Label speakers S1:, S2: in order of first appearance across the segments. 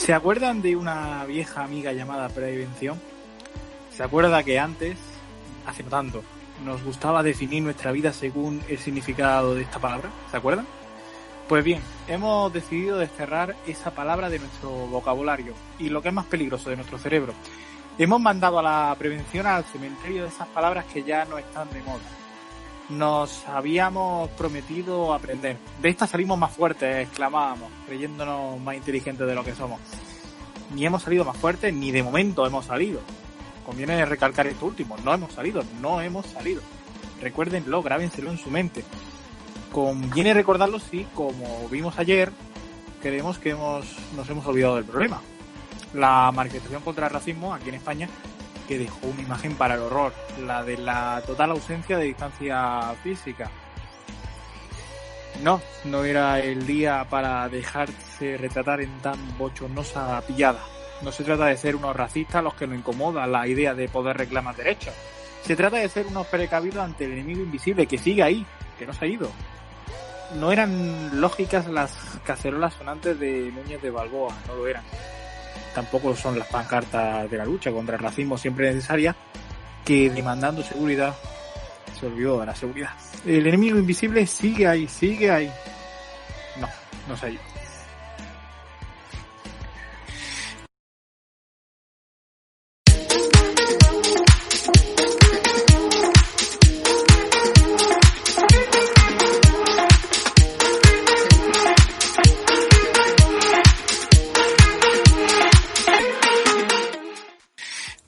S1: ¿Se acuerdan de una vieja amiga llamada prevención? ¿Se acuerda que antes, hace no tanto, nos gustaba definir nuestra vida según el significado de esta palabra? ¿Se acuerdan? Pues bien, hemos decidido desterrar esa palabra de nuestro vocabulario y, lo que es más peligroso, de nuestro cerebro. Hemos mandado a la prevención al cementerio de esas palabras que ya no están de moda. Nos habíamos prometido aprender. De esta salimos más fuertes, exclamábamos, creyéndonos más inteligentes de lo que somos. Ni hemos salido más fuertes, ni de momento hemos salido. Conviene recalcar esto último, no hemos salido. Recuérdenlo, grábenselo en su mente. Conviene recordarlo si, como vimos ayer, creemos que nos hemos olvidado del problema. La manifestación contra el racismo aquí en España, que dejó una imagen para el horror, la de la total ausencia de distancia física. No era el día para dejarse retratar en tan bochornosa pillada. No se trata de ser unos racistas a los que nos incomoda la idea de poder reclamar derechos. Se trata de ser unos precavidos ante el enemigo invisible que sigue ahí, que no se ha ido. No eran lógicas las cacerolas sonantes de Núñez de Balboa, no lo eran. Tampoco son las pancartas de la lucha contra el racismo siempre necesaria, que demandando seguridad se olvidó de la seguridad. El enemigo invisible sigue ahí. No se ha ido.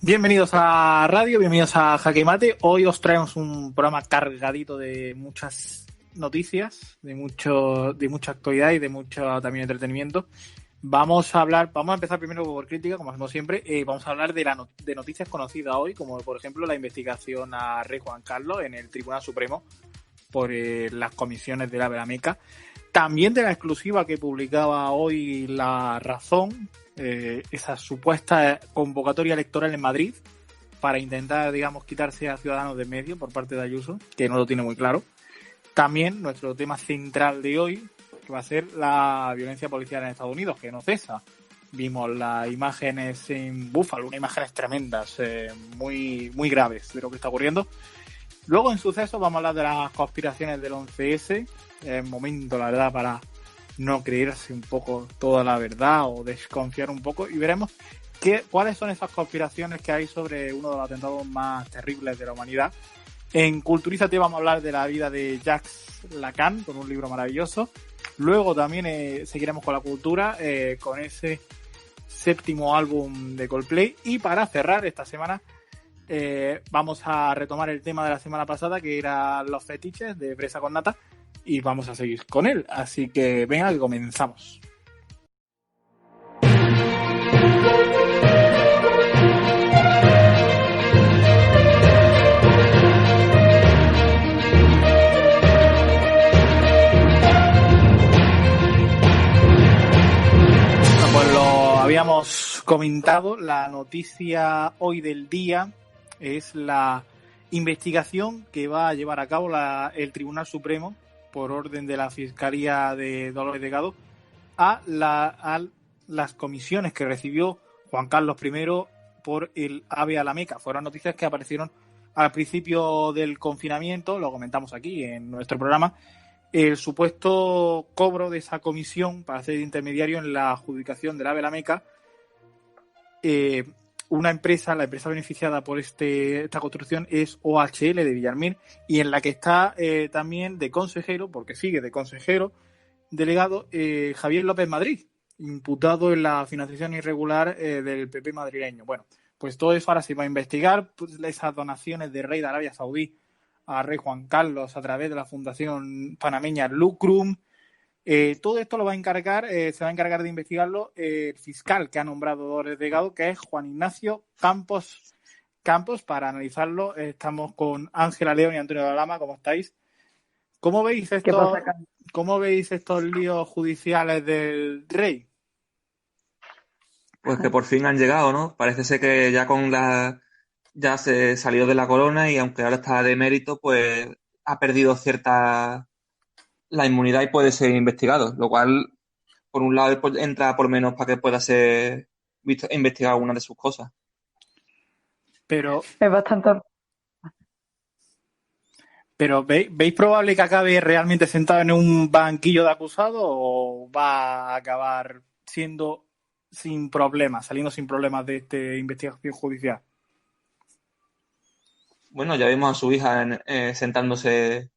S1: Bienvenidos a radio, bienvenidos a Jaque Mate. Hoy os traemos un programa cargadito de muchas noticias, de mucha actualidad y de mucho también entretenimiento. Vamos a empezar primero por crítica, como hacemos siempre. Vamos a hablar de noticias conocidas hoy, como por ejemplo la investigación a Rey Juan Carlos en el Tribunal Supremo por las comisiones del AVE La Meca. También de la exclusiva que publicaba hoy La Razón, esa supuesta convocatoria electoral en Madrid para intentar, quitarse a Ciudadanos de medio por parte de Ayuso, que no lo tiene muy claro. También nuestro tema central de hoy, que va a ser la violencia policial en Estados Unidos, que no cesa. Vimos las imágenes en Buffalo, unas imágenes tremendas, muy, muy graves de lo que está ocurriendo. Luego, en sucesos, vamos a hablar de las conspiraciones del 11S. Es momento, la verdad, para no creerse un poco toda la verdad o desconfiar un poco, y veremos cuáles son esas conspiraciones que hay sobre uno de los atentados más terribles de la humanidad. En Culturízate vamos a hablar de la vida de Jacques Lacan, con un libro maravilloso. Luego también seguiremos con la cultura, con ese séptimo álbum de Coldplay. Y para cerrar esta semana vamos a retomar el tema de la semana pasada, que era los fetiches de Fresa con Nata, y vamos a seguir con él. Así que venga, que comenzamos. Pues lo habíamos comentado, la noticia hoy del día es la investigación que va a llevar a cabo el Tribunal Supremo, por orden de la Fiscalía de Dolores Delgado, a las comisiones que recibió Juan Carlos I por el AVE a la Meca. Fueron noticias que aparecieron al principio del confinamiento, lo comentamos aquí en nuestro programa, el supuesto cobro de esa comisión para ser intermediario en la adjudicación del AVE a la Meca. La empresa beneficiada por esta construcción es OHL de Villarmir, y en la que está también de consejero, porque sigue de consejero delegado, Javier López Madrid, imputado en la financiación irregular del PP madrileño. Bueno, pues todo eso ahora se va a investigar, pues esas donaciones de Rey de Arabia Saudí a Rey Juan Carlos a través de la fundación panameña Lucrum. Todo esto se va a encargar de investigarlo el fiscal que ha nombrado Dolores Delgado, que es Juan Ignacio Campos. Para analizarlo estamos con Ángela León y Antonio de Lama. ¿Cómo estáis? ¿Cómo veis estos líos judiciales del Rey?
S2: Pues que por fin han llegado, ¿no? Parece ser que ya se salió de la corona, y aunque ahora está de mérito, pues ha perdido la inmunidad y puede ser investigado, lo cual por un lado, él entra por menos para que pueda ser investigado alguna de sus cosas.
S1: Pero,
S3: Es bastante.
S1: pero ¿veis probable que acabe realmente sentado en un banquillo de acusado o va a acabar siendo sin problemas, saliendo sin problemas de esta investigación judicial?
S2: Bueno, ya vimos a su hija sentándose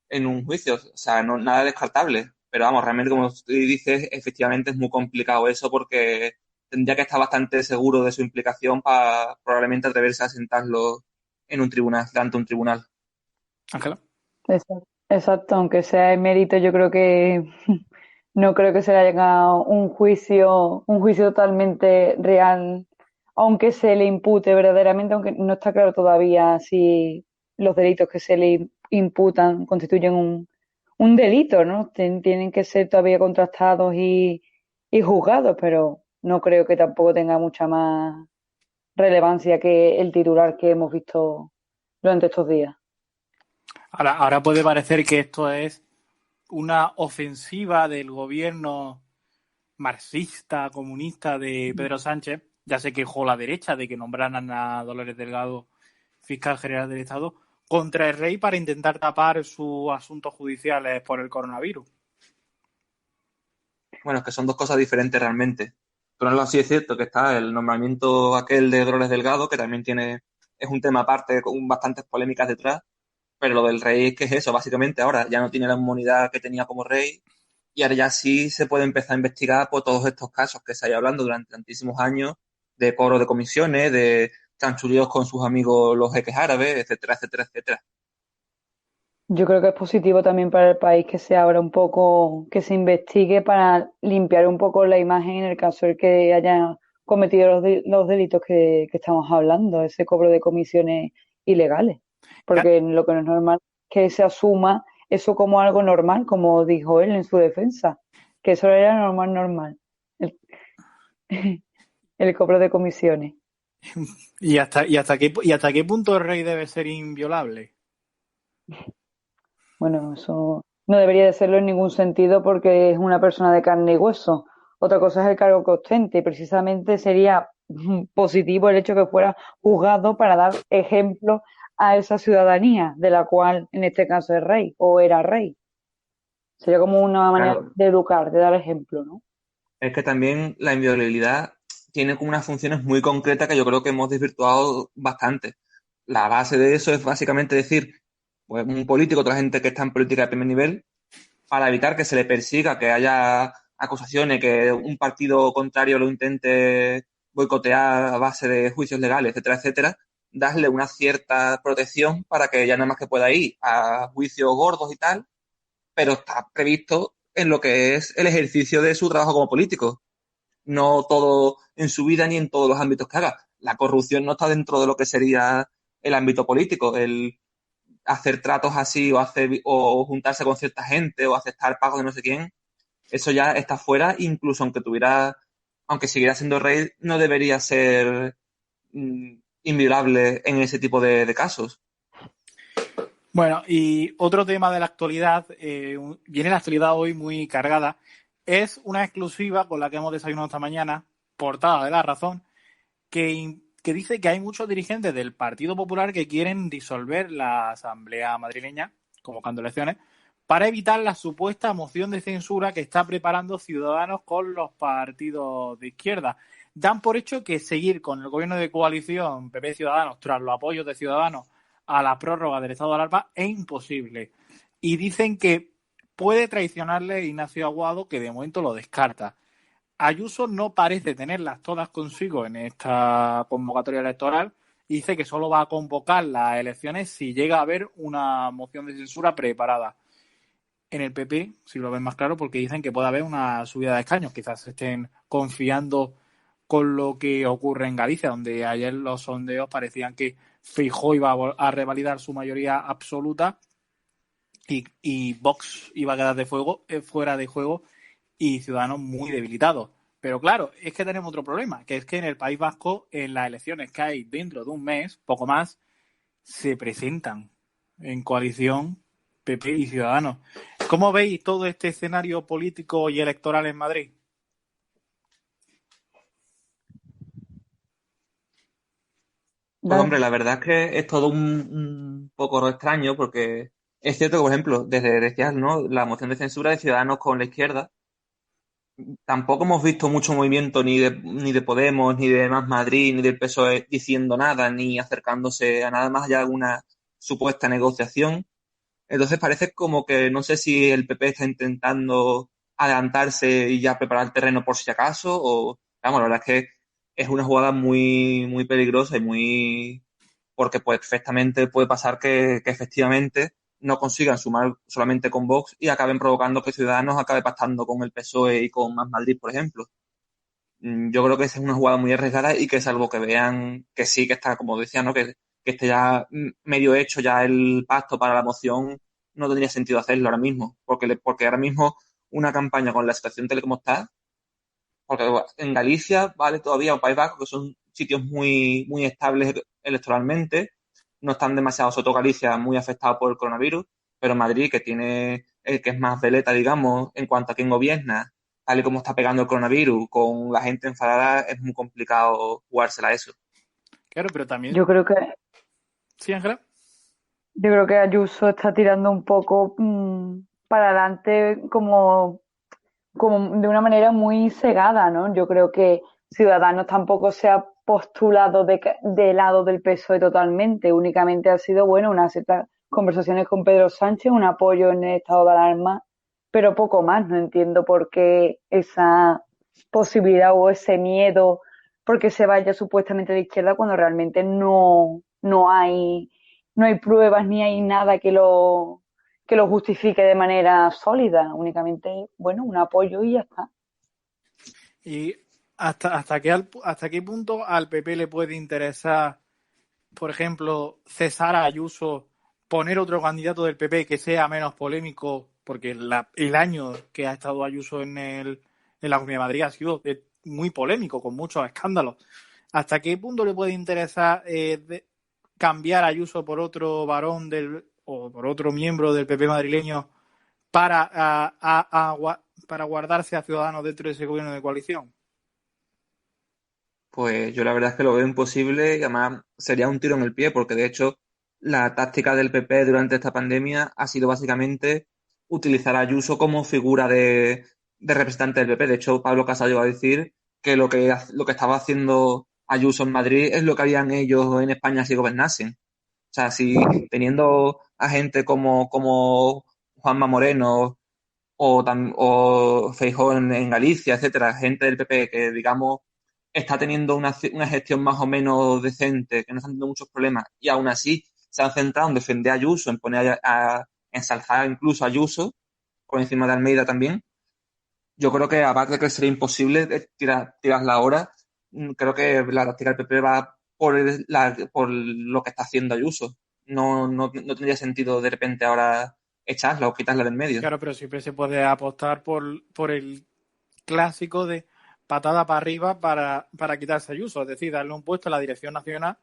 S2: en un juicio, o sea, no, nada descartable. Pero vamos, realmente, como tú dices, efectivamente es muy complicado eso porque tendría que estar bastante seguro de su implicación para probablemente atreverse a sentarlo en un tribunal, delante de un tribunal.
S1: Ángela.
S3: Exacto, aunque sea emérito, yo creo que no creo que se le haya un juicio totalmente real, aunque se le impute verdaderamente, aunque no está claro todavía si los delitos que se le imputan constituyen un delito, ¿no? Tienen que ser todavía contrastados y juzgados, pero no creo que tampoco tenga mucha más relevancia que el titular que hemos visto durante estos días.
S1: Ahora puede parecer que esto es una ofensiva del gobierno marxista, comunista de Pedro Sánchez. Ya se quejó la derecha de que nombraran a Dolores Delgado fiscal general del Estado contra el rey para intentar tapar sus asuntos judiciales por el coronavirus.
S2: Bueno, es que son dos cosas diferentes realmente. Por un lado, sí es cierto que está el nombramiento aquel de Dolores Delgado, que también es un tema aparte con bastantes polémicas detrás, pero lo del rey, ¿qué es eso? Básicamente ahora ya no tiene la inmunidad que tenía como rey y ahora ya sí se puede empezar a investigar por todos estos casos que se ha ido hablando durante tantísimos años de cobro de comisiones, de chanchullos con sus amigos los jeques árabes, etcétera, etcétera, etcétera.
S3: Yo creo que es positivo también para el país que se abra un poco, que se investigue para limpiar un poco la imagen en el caso de que haya cometido los delitos que estamos hablando, ese cobro de comisiones ilegales. Porque lo que no es normal es que se asuma eso como algo normal, como dijo él en su defensa, que eso era normal, el, el cobro de comisiones.
S1: ¿Y hasta qué punto el rey debe ser inviolable?
S3: Bueno, eso no debería de serlo en ningún sentido porque es una persona de carne y hueso. Otra cosa es el cargo que ostente y precisamente sería positivo el hecho que fuera juzgado para dar ejemplo a esa ciudadanía de la cual en este caso es rey o era rey. Sería como una manera
S2: Claro,
S3: de educar, de dar ejemplo, ¿no?
S2: es que también la inviolabilidad tiene como unas funciones muy concretas que yo creo que hemos desvirtuado bastante. La base de eso es básicamente decir, pues un político, otra gente que está en política de primer nivel, para evitar que se le persiga, que haya acusaciones, que un partido contrario lo intente boicotear a base de juicios legales, etcétera, etcétera, darle una cierta protección para que ya nada más que pueda ir a juicios gordos y tal, pero está previsto en lo que es el ejercicio de su trabajo como político. No todo en su vida ni en todos los ámbitos que haga. La corrupción no está dentro de lo que sería el ámbito político. El hacer tratos así o juntarse con cierta gente o aceptar pagos de no sé quién, eso ya está fuera, incluso aunque siguiera siendo rey, no debería ser inviolable en ese tipo de casos.
S1: Bueno, y otro tema de la actualidad, viene la actualidad hoy muy cargada, es una exclusiva con la que hemos desayunado esta mañana, portada de La Razón, que dice que hay muchos dirigentes del Partido Popular que quieren disolver la Asamblea madrileña, convocando elecciones, para evitar la supuesta moción de censura que está preparando Ciudadanos con los partidos de izquierda. Dan por hecho que seguir con el gobierno de coalición PP-Ciudadanos tras los apoyos de Ciudadanos a la prórroga del estado de alarma es imposible. Y dicen que puede traicionarle Ignacio Aguado, que de momento lo descarta. Ayuso no parece tenerlas todas consigo en esta convocatoria electoral y dice que solo va a convocar las elecciones si llega a haber una moción de censura preparada. En el PP, si lo ven más claro, porque dicen que puede haber una subida de escaños. Quizás se estén confiando con lo que ocurre en Galicia, donde ayer los sondeos parecían que Feijóo iba a revalidar su mayoría absoluta y Vox iba a quedar fuera de juego y Ciudadanos muy debilitados. Pero claro, es que tenemos otro problema, que es que en el País Vasco, en las elecciones que hay dentro de un mes, poco más, se presentan en coalición PP y Ciudadanos. ¿Cómo veis todo este escenario político y electoral en Madrid?
S2: Pues hombre, la verdad es que es todo un poco extraño porque es cierto que, por ejemplo, desde decías, ¿no? La moción de censura de Ciudadanos con la izquierda, tampoco hemos visto mucho movimiento ni de Podemos, ni de Más Madrid, ni del PSOE diciendo nada, ni acercándose a nada más allá de una supuesta negociación. Entonces parece como que no sé si el PP está intentando adelantarse y ya preparar el terreno por si acaso, o vamos, la verdad es que es una jugada muy, muy peligrosa y muy porque pues perfectamente puede pasar que efectivamente no consigan sumar solamente con Vox y acaben provocando que Ciudadanos acabe pactando con el PSOE y con Más Madrid, por ejemplo. Yo creo que esa es una jugada muy arriesgada y que salvo que vean que sí, que está, como decía, ¿no? Que esté ya medio hecho ya el pacto para la moción, no tendría sentido hacerlo ahora mismo. Porque ahora mismo una campaña con la situación tal y como está, porque en Galicia, vale, todavía o País Vasco, que son sitios muy, muy estables electoralmente, no están demasiado, sobre todo Galicia, muy afectados por el coronavirus, pero Madrid, que tiene, que es más veleta, digamos, en cuanto a quién gobierna, tal y como está pegando el coronavirus, con la gente enfadada, es muy complicado jugársela a eso.
S1: Claro, pero también,
S3: Yo creo que,
S1: sí, Ángela.
S3: yo creo que Ayuso está tirando un poco para adelante como de una manera muy cegada, ¿no? Yo creo que Ciudadanos tampoco se ha postulado de lado del PSOE totalmente, únicamente ha sido, bueno, unas ciertas conversaciones con Pedro Sánchez, un apoyo en el estado de alarma, pero poco más. No entiendo por qué esa posibilidad o ese miedo porque se vaya supuestamente de izquierda cuando realmente no hay pruebas ni hay nada que lo justifique de manera sólida, únicamente, bueno, un apoyo y ya está.
S1: ¿Y hasta qué punto al PP le puede interesar, por ejemplo, cesar a Ayuso, poner otro candidato del PP que sea menos polémico? Porque el año que ha estado Ayuso en la Comunidad de Madrid ha sido muy polémico, con muchos escándalos. ¿Hasta qué punto le puede interesar cambiar a Ayuso por otro varón o por otro miembro del PP madrileño para guardarse a Ciudadanos dentro de ese gobierno de coalición?
S2: Pues yo la verdad es que lo veo imposible y además sería un tiro en el pie, porque de hecho la táctica del PP durante esta pandemia ha sido básicamente utilizar a Ayuso como figura de representante del PP. De hecho, Pablo Casado llegó a decir que lo que estaba haciendo Ayuso en Madrid es lo que harían ellos en España si gobernasen. O sea, si teniendo a gente como Juanma Moreno o Feijóo en Galicia, etcétera, gente del PP que, digamos, está teniendo una gestión más o menos decente, que no están teniendo muchos problemas, y aún así se han centrado en defender a Ayuso, en poner a ensalzar incluso a Ayuso, por encima de Almeida también. Yo creo que, aparte de que sería imposible tirarla ahora, creo que la táctica del PP va por lo que está haciendo Ayuso. No tendría sentido de repente ahora echarla o quitarla del medio.
S1: Claro, pero siempre se puede apostar por el clásico de patada para arriba para quitarse a Ayuso, es decir, darle un puesto a la dirección nacional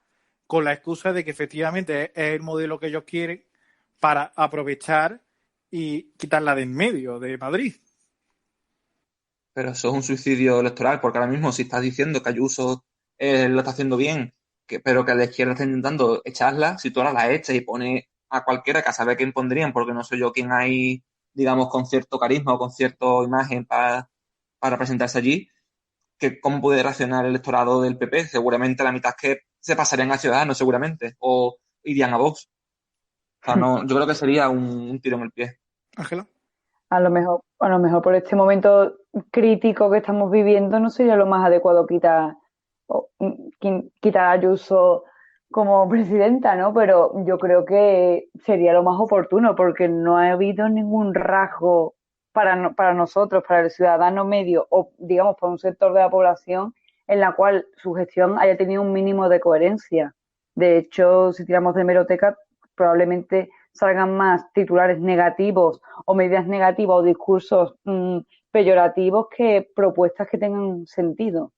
S1: con la excusa de que efectivamente es el modelo que ellos quieren para aprovechar y quitarla de en medio de Madrid.
S2: Pero eso es un suicidio electoral, porque ahora mismo si estás diciendo que Ayuso lo está haciendo bien, pero que la izquierda está intentando echarla, si tú ahora la echas y pones a cualquiera que a saber quién pondrían, porque no soy yo quien hay, digamos, con cierto carisma o con cierta imagen para presentarse allí, que cómo puede reaccionar el electorado del PP. Seguramente la mitad que se pasarían a Ciudadanos, seguramente, o irían a Vox. O sea, no, yo creo que sería un tiro en el pie.
S1: Ángela.
S3: A lo mejor por este momento crítico que estamos viviendo no sería lo más adecuado quitar a Ayuso como presidenta, ¿no? Pero yo creo que sería lo más oportuno porque no ha habido ningún rasgo para nosotros, para el ciudadano medio o, digamos, para un sector de la población en la cual su gestión haya tenido un mínimo de coherencia. De hecho, si tiramos de hemeroteca, probablemente salgan más titulares negativos o medidas negativas o discursos peyorativos que propuestas que tengan sentido.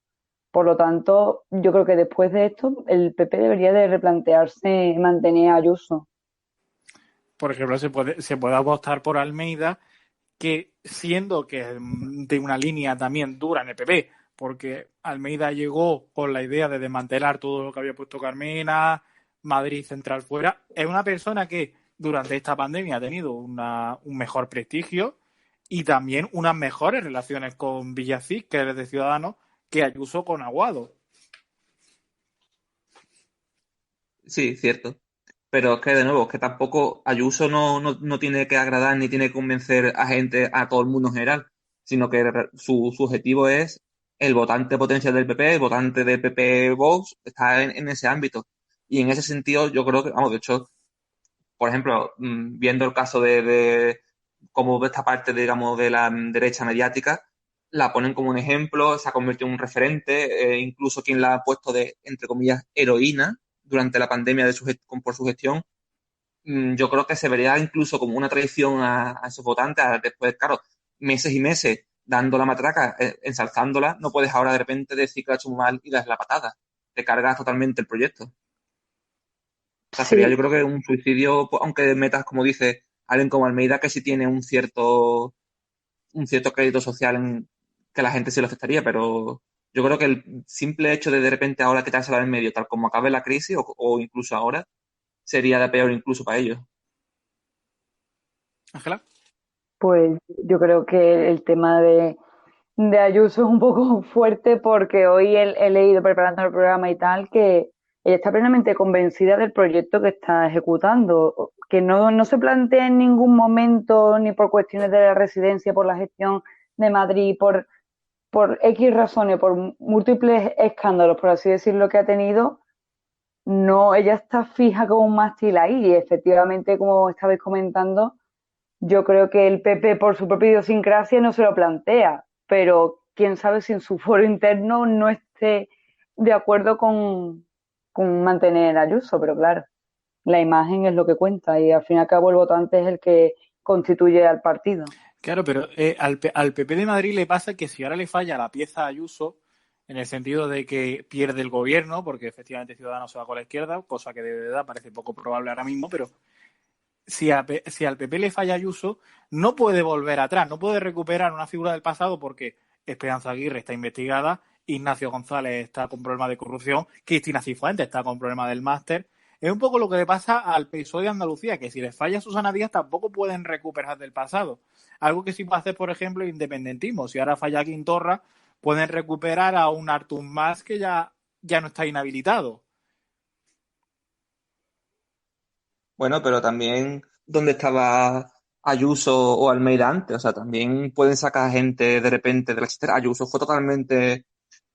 S3: Por lo tanto, yo creo que después de esto el PP debería de replantearse mantener a Ayuso.
S1: Por ejemplo, se puede apostar por Almeida, que siendo que de una línea también dura en el PP, porque Almeida llegó con la idea de desmantelar todo lo que había puesto Carmena, Madrid Central fuera. Es una persona que durante esta pandemia ha tenido un mejor prestigio y también unas mejores relaciones con Villacís, que es de Ciudadanos, que Ayuso con Aguado.
S2: Sí, cierto. Pero es que, de nuevo, es que tampoco Ayuso no tiene que agradar ni tiene que convencer a gente, a todo el mundo en general, sino que su objetivo es el votante potencial del PP, el votante del PP Vox, está en ese ámbito. Y en ese sentido, yo creo que, vamos, de hecho, por ejemplo, viendo el caso de cómo esta parte, digamos, de la derecha mediática, la ponen como un ejemplo, se ha convertido en un referente, incluso quien la ha puesto de, entre comillas, heroína durante la pandemia por su gestión, yo creo que se vería incluso como una traición a esos votantes, después, claro, meses y meses dando la matraca, ensalzándola, no puedes ahora de repente decir que lo ha hecho muy mal y das la patada, te cargas totalmente el proyecto. O sea, sería yo
S3: Sí,
S2: creo que un suicidio, pues, aunque metas, como dice alguien como Almeida, que sí tiene un cierto crédito social en que la gente sí lo aceptaría, pero yo creo que el simple hecho de repente ahora quitársela en medio, tal como acabe la crisis, o incluso ahora, sería de peor incluso para ellos.
S1: Ángela.
S3: pues yo creo que el tema de Ayuso es un poco fuerte porque hoy he leído preparando el programa y tal que ella está plenamente convencida del proyecto que está ejecutando, que no se plantea en ningún momento ni por cuestiones de la residencia, por la gestión de Madrid, por X razones, por múltiples escándalos, por así decirlo, que ha tenido. No, ella está fija como un mástil ahí y efectivamente, como estabais comentando, yo creo que el PP por su propia idiosincrasia no se lo plantea, pero quién sabe si en su foro interno no esté de acuerdo con mantener a Ayuso, pero claro, la imagen es lo que cuenta y al fin y al cabo el votante es el que constituye al partido.
S1: Claro, pero al PP de Madrid le pasa que si ahora le falla la pieza a Ayuso, en el sentido de que pierde el gobierno, porque efectivamente Ciudadanos se va con la izquierda, cosa que de verdad parece poco probable ahora mismo, pero si al PP le falla Ayuso, no puede volver atrás, no puede recuperar una figura del pasado porque Esperanza Aguirre está investigada, Ignacio González está con problemas de corrupción, Cristina Cifuentes está con problemas del máster. Es un poco lo que le pasa al PSOE de Andalucía, que si les falla Susana Díaz tampoco pueden recuperar del pasado. Algo que sí puede hacer, por ejemplo, el independentismo. Si ahora falla Quintorra, pueden recuperar a un Artur Mas que ya no está inhabilitado.
S2: Bueno, pero también dónde estaba Ayuso o Almeida antes, o sea, también pueden sacar gente de repente de la chistera. Ayuso fue totalmente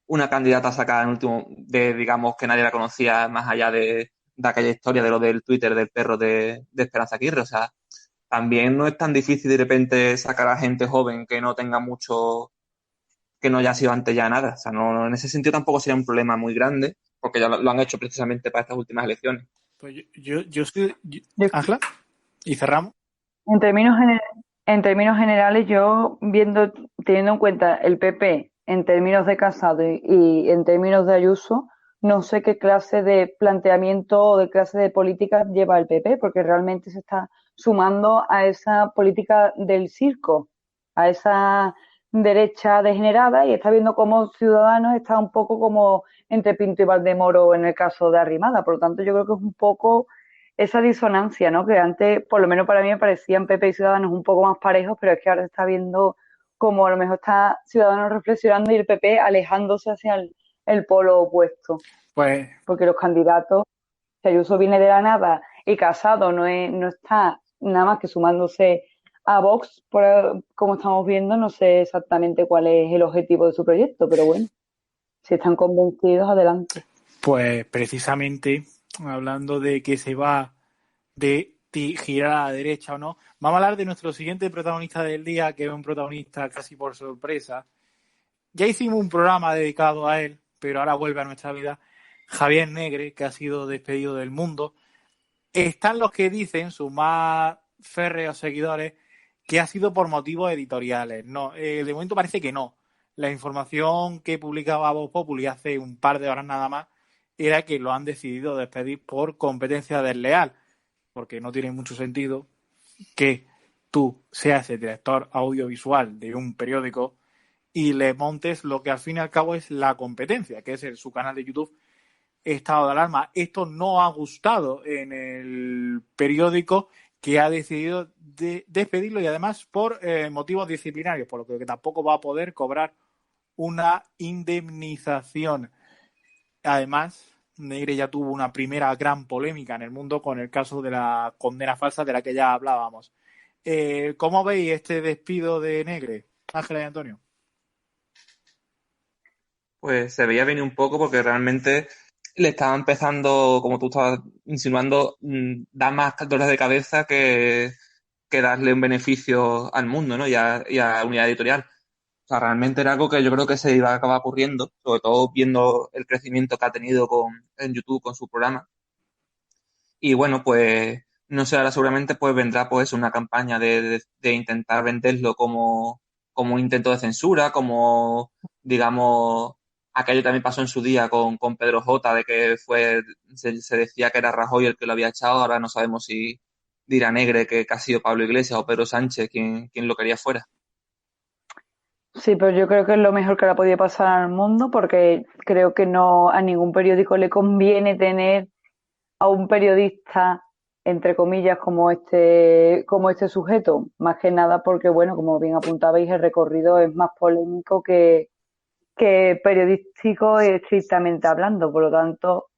S2: una candidata sacada en último, de digamos que nadie la conocía más allá de aquella historia de lo del Twitter del perro de Esperanza Aguirre, o sea, también no es tan difícil de repente sacar a gente joven que no tenga mucho, que no haya sido antes ya nada, o sea, en ese sentido tampoco sería un problema muy grande, porque ya lo han hecho precisamente para estas últimas elecciones.
S1: Pues yo soy. Ángela, y cerramos.
S3: En términos, en términos generales, yo teniendo en cuenta el PP en términos de Casado y en términos de Ayuso, no sé qué clase de planteamiento o de clase de política lleva el PP, porque realmente se está sumando a esa política del circo, a esa derecha degenerada y está viendo cómo Ciudadanos está un poco como entre Pinto y Valdemoro en el caso de Arrimada. Por lo tanto, yo creo que es un poco esa disonancia, ¿no? Que antes, por lo menos para mí, me parecían PP y Ciudadanos un poco más parejos, pero es que ahora se está viendo como a lo mejor está Ciudadanos reflexionando y el PP alejándose hacia el polo opuesto.
S1: Pues
S3: Porque los candidatos, si Ayuso viene de la nada y Casado no está nada más que sumándose a Vox, como estamos viendo, no sé exactamente cuál es el objetivo de su proyecto, pero bueno, si están convencidos, adelante.
S1: Pues precisamente, hablando de que se va de girar a la derecha o no, vamos a hablar de nuestro siguiente protagonista del día, que es un protagonista casi por sorpresa. Ya hicimos un programa dedicado a él, pero ahora vuelve a nuestra vida. Javier Negre, que ha sido despedido del mundo. Están los que dicen, sus más férreos seguidores, que ha sido por motivos editoriales. No, de momento parece que no. La información que publicaba Vox Populi hace un par de horas nada más era que lo han decidido despedir por competencia desleal, porque no tiene mucho sentido que tú seas el director audiovisual de un periódico y le montes lo que al fin y al cabo es la competencia, que es su canal de YouTube Estado de Alarma. Esto no ha gustado en el periódico, que ha decidido despedirlo, y además por motivos disciplinarios, por lo que tampoco va a poder cobrar una indemnización. Además, Negre ya tuvo una primera gran polémica en el mundo con el caso de la condena falsa de la que ya hablábamos. ¿Cómo veis este despido de Negre, Ángela y Antonio?
S2: Pues se veía venir un poco porque realmente le estaba empezando, como tú estabas insinuando, dar más dolores de cabeza que darle un beneficio al mundo, ¿no? Y a la unidad editorial. O sea, realmente era algo que yo creo que se iba a acabar ocurriendo, sobre todo viendo el crecimiento que ha tenido en YouTube con su programa. Y bueno, pues no sé, ahora seguramente pues vendrá pues una campaña de intentar venderlo como un intento de censura, como, digamos, aquello también pasó en su día con Pedro J, de que se decía que era Rajoy el que lo había echado. Ahora no sabemos si dirá Negre que ha sido Pablo Iglesias o Pedro Sánchez quien lo quería fuera.
S3: Sí, pero yo creo que es lo mejor que le ha podido pasar al mundo, porque creo que no a ningún periódico le conviene tener a un periodista, entre comillas, como este sujeto. Más que nada porque, bueno, como bien apuntabais, el recorrido es más polémico que periodístico estrictamente hablando. Por lo tanto,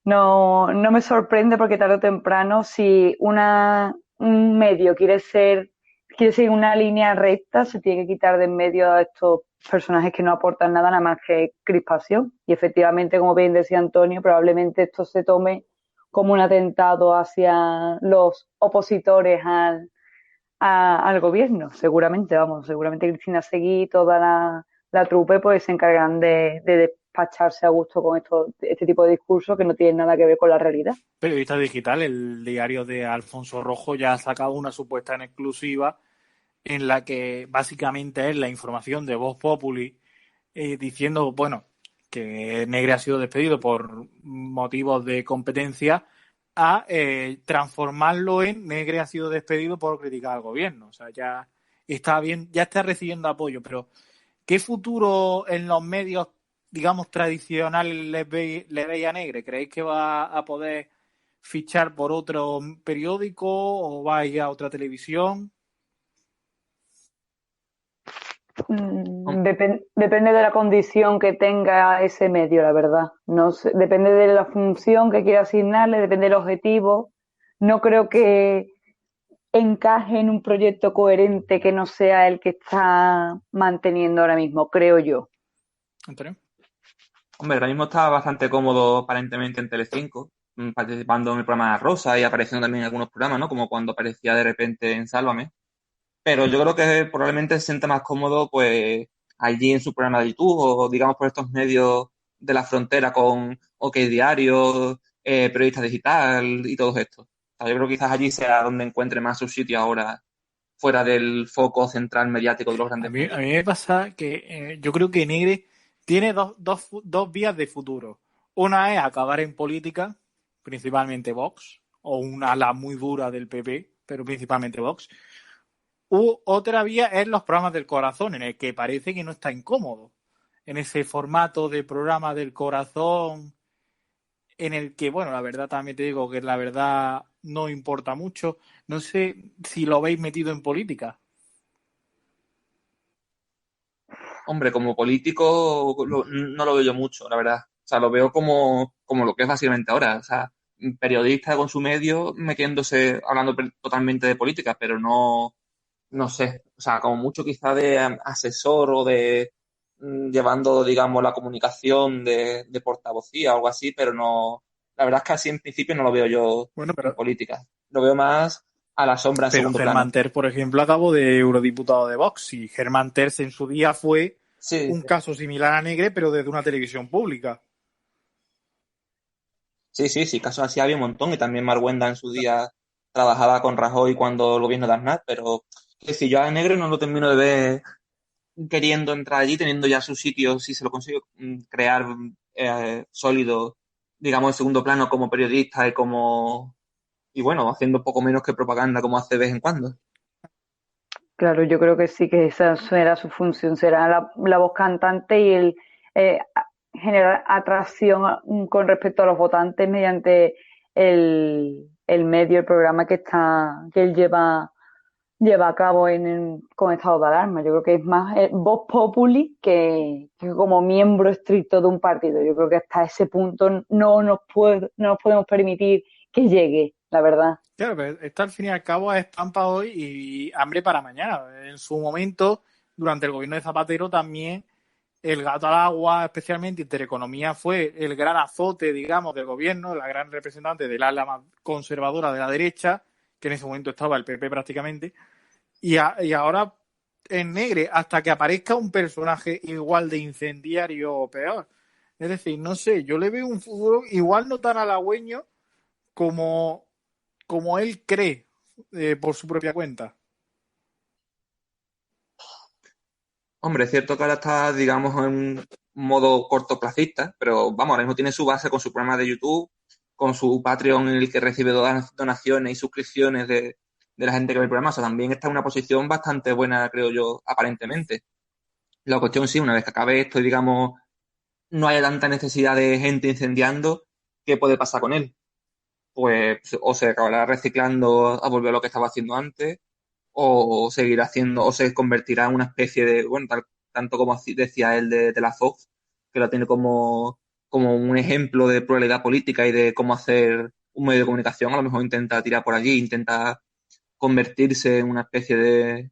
S3: no me sorprende, porque tarde o temprano, si un medio quiere seguir una línea recta, se tiene que quitar de en medio a estos personajes que no aportan nada más que crispación. Y efectivamente, como bien decía Antonio, probablemente esto se tome como un atentado hacia los opositores al gobierno. Seguramente Cristina Seguí y toda la trupe pues se encargan de despacharse a gusto con este tipo de discursos que no tienen nada que ver con la realidad.
S1: Periodista digital, el diario de Alfonso Rojo ya ha sacado una supuesta en exclusiva en la que básicamente es la información de Vox Populi, diciendo, bueno, que Negre ha sido despedido por motivos de competencia, a transformarlo en Negre ha sido despedido por criticar al gobierno. O sea, ya está bien, ya está recibiendo apoyo, pero ¿qué futuro en los medios, digamos, tradicionales le veis a Negre? ¿Creéis que va a poder fichar por otro periódico o va a ir a otra televisión?
S3: Depende de la condición que tenga ese medio, la verdad. No sé, depende de la función que quiera asignarle, depende del objetivo. No creo que encaje en un proyecto coherente que no sea el que está manteniendo ahora mismo, creo yo.
S1: Antonio.
S2: Hombre, ahora mismo está bastante cómodo aparentemente en Telecinco, participando en el programa de Rosa y apareciendo también en algunos programas, ¿no? Como cuando aparecía de repente en Sálvame. Pero yo creo que probablemente se sienta más cómodo pues allí en su programa de YouTube, o digamos por estos medios de la frontera con OK Diario, Periodista Digital y todos estos. O sea, yo creo que quizás allí sea donde encuentre más su sitio ahora, fuera del foco central mediático de los
S1: A
S2: grandes
S1: mí, a
S2: medios.
S1: mí me pasa que yo creo que Negre tiene dos vías de futuro. Una es acabar en política, principalmente Vox, o una ala muy dura del PP, pero principalmente Vox. U otra vía es los programas del corazón, en el que parece que no está incómodo. En ese formato de programa del corazón, en el que, bueno, la verdad también te digo que la verdad no importa mucho. No sé si lo veis metido en política.
S2: Hombre, como político no lo veo yo mucho, la verdad. O sea, lo veo como lo que es básicamente ahora. O sea, periodista con su medio metiéndose, hablando totalmente de política, pero no sé. O sea, como mucho quizá de asesor o de llevando, digamos, la comunicación de portavocía o algo así, pero no. La verdad es que así en principio no lo veo yo
S1: Bueno,
S2: en
S1: pero
S2: política. Lo veo más a la sombra en
S1: Pero
S2: segundo
S1: Germán
S2: plano.
S1: Terz, por ejemplo, acabó de eurodiputado de Vox, y Germán Terz en su día fue
S2: Sí,
S1: un caso similar a Negre, pero desde una televisión pública.
S2: sí, casos así había un montón, y también Marguenda en su día trabajaba con Rajoy cuando el gobierno de Aznar, pero que si yo a Negro no lo termino de ver queriendo entrar allí, teniendo ya su sitio, si se lo consigo crear sólido, digamos, en segundo plano como periodista y bueno, haciendo poco menos que propaganda como hace de vez en cuando.
S3: Claro, yo creo que sí, que esa será su función, será la voz cantante y el generar atracción con respecto a los votantes mediante el medio, el programa que él lleva a cabo con estado de alarma. Yo creo que es más voz populi que como miembro estricto de un partido. Yo creo que hasta ese punto no nos podemos permitir que llegue, la verdad.
S1: Claro, pero esto al fin y al cabo es pan para hoy y hambre para mañana. En su momento, durante el gobierno de Zapatero, también el gato al agua, especialmente Intereconomía, fue el gran azote, digamos, del gobierno, la gran representante del ala más conservadora de la derecha, que en ese momento estaba el PP prácticamente, y ahora en negre, hasta que aparezca un personaje igual de incendiario o peor. Es decir, no sé, yo le veo un futuro igual no tan halagüeño como, como él cree por su propia cuenta.
S2: Hombre, es cierto que ahora está, digamos, en un modo cortoplacista, pero vamos, ahora mismo tiene su base con su programa de YouTube, con su Patreon en el que recibe donaciones y suscripciones de la gente que ve el programa. O sea, también está en una posición bastante buena, creo yo, aparentemente. La cuestión sí, una vez que acabe esto y, digamos, no haya tanta necesidad de gente incendiando, ¿qué puede pasar con él? Pues o se acabará reciclando a volver a lo que estaba haciendo antes, o seguirá haciendo, o se convertirá en una especie de, bueno, tanto como decía él de la Fox, que lo tiene como un ejemplo de pluralidad política y de cómo hacer un medio de comunicación, a lo mejor intenta tirar por allí, intenta convertirse en una especie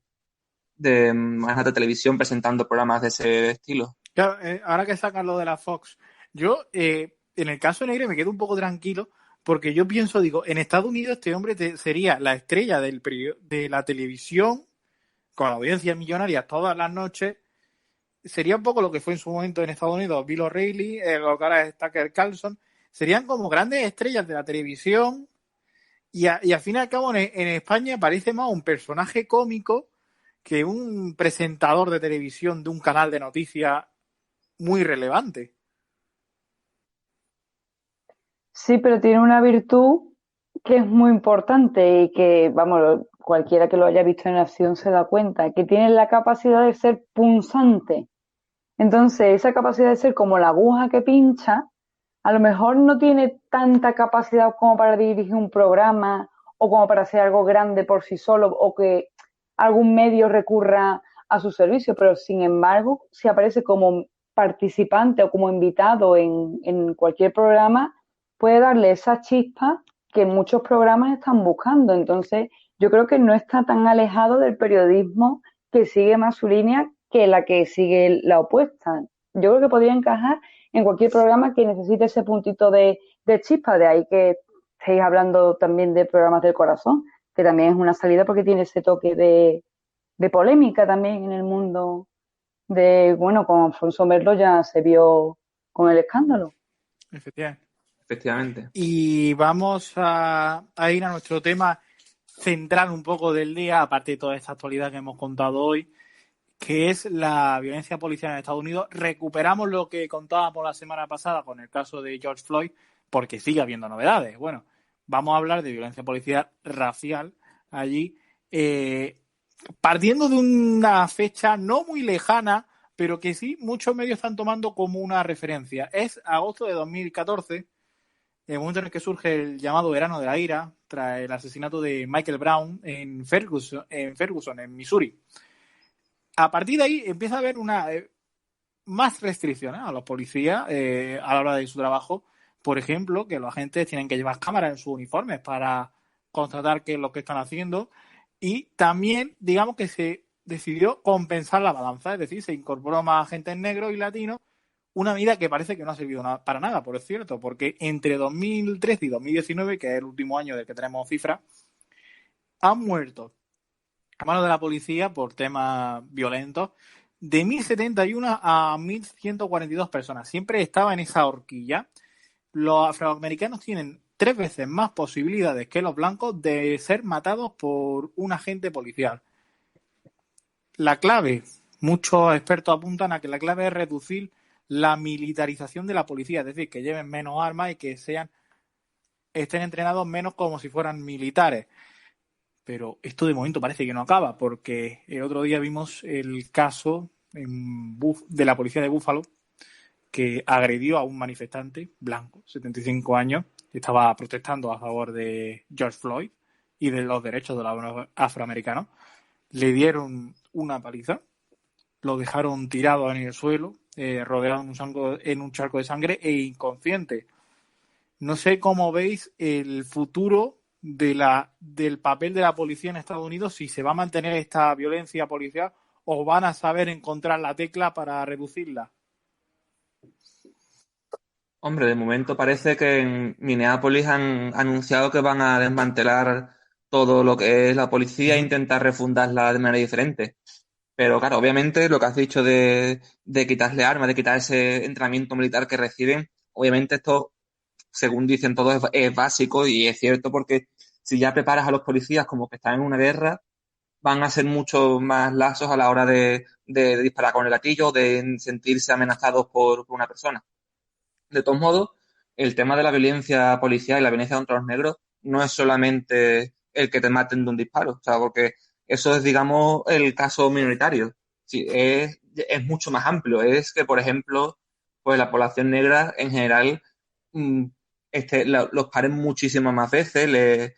S2: de magnate de televisión presentando programas de ese estilo.
S1: Claro, ahora que sacas lo de la Fox, yo en el caso de Negre me quedo un poco tranquilo porque yo pienso, digo, en Estados Unidos este hombre sería la estrella de la televisión con audiencias millonarias todas las noches. Sería un poco lo que fue en su momento en Estados Unidos Bill O'Reilly, lo que ahora es Tucker Carlson. Serían como grandes estrellas de la televisión y al fin y al cabo en España parece más un personaje cómico que un presentador de televisión de un canal de noticias muy relevante.
S3: Sí, pero tiene una virtud que es muy importante y que, vamos, cualquiera que lo haya visto en acción se da cuenta, que tiene la capacidad de ser punzante. Entonces, esa capacidad de ser como la aguja que pincha, a lo mejor no tiene tanta capacidad como para dirigir un programa o como para hacer algo grande por sí solo o que algún medio recurra a su servicio, pero sin embargo, si aparece como participante o como invitado en cualquier programa, puede darle esa chispa que muchos programas están buscando. Entonces, yo creo que no está tan alejado del periodismo que sigue más su línea que la que sigue la opuesta. Yo creo que podría encajar en cualquier programa que necesite ese puntito de chispa, de ahí que estéis hablando también de programas del corazón, que también es una salida porque tiene ese toque de polémica también en el mundo de, bueno, con Alfonso Merlo ya se vio con el escándalo.
S1: Efectivamente.
S2: Efectivamente.
S1: Y vamos a ir a nuestro tema central un poco del día, aparte de toda esta actualidad que hemos contado hoy, que es la violencia policial en Estados Unidos. Recuperamos lo que contábamos la semana pasada con el caso de George Floyd, porque sigue habiendo novedades. Bueno, vamos a hablar de violencia policial racial allí, partiendo de una fecha no muy lejana, pero que sí muchos medios están tomando como una referencia. Es agosto de 2014, el momento en el que surge el llamado Verano de la Ira, tras el asesinato de Michael Brown en Ferguson, en Missouri. A partir de ahí empieza a haber más restricciones a los policías a la hora de su trabajo. Por ejemplo, que los agentes tienen que llevar cámaras en sus uniformes para constatar qué es lo que están haciendo. Y también, digamos que se decidió compensar la balanza, es decir, se incorporó más agentes negros y latinos, una medida que parece que no ha servido para nada, por cierto, porque entre 2013 y 2019, que es el último año del que tenemos cifras, han muerto a manos de la policía por temas violentos de 1.071 a 1.142 personas. Siempre estaba en esa horquilla. Los afroamericanos tienen 3 veces más posibilidades que los blancos de ser matados por un agente policial. La clave, muchos expertos apuntan a que la clave es reducir la militarización de la policía, es decir, que lleven menos armas y que estén entrenados menos como si fueran militares. Pero esto de momento parece que no acaba, porque el otro día vimos el caso de la policía de Buffalo, que agredió a un manifestante blanco, 75 años, que estaba protestando a favor de George Floyd y de los derechos de los afroamericanos. Le dieron una paliza, lo dejaron tirado en el suelo, rodeado en un charco de sangre e inconsciente. No sé cómo veis el futuro del papel de la policía en Estados Unidos, si se va a mantener esta violencia policial o van a saber encontrar la tecla para reducirla.
S2: Hombre, de momento parece que en Minneapolis han anunciado que van a desmantelar todo lo que es la policía e intentar refundarla de manera diferente. Pero claro, obviamente lo que has dicho de quitarle armas, de quitar ese entrenamiento militar que reciben, obviamente esto, según dicen todos, es básico y es cierto porque si ya preparas a los policías como que están en una guerra, van a ser mucho más laxos a la hora de disparar con el gatillo, de sentirse amenazados por una persona. De todos modos, el tema de la violencia policial y la violencia contra los negros no es solamente el que te maten de un disparo, o sea, porque eso es, digamos, el caso minoritario. Sí, es mucho más amplio. Es que, por ejemplo, pues la población negra en general mm, los paren muchísimas más veces,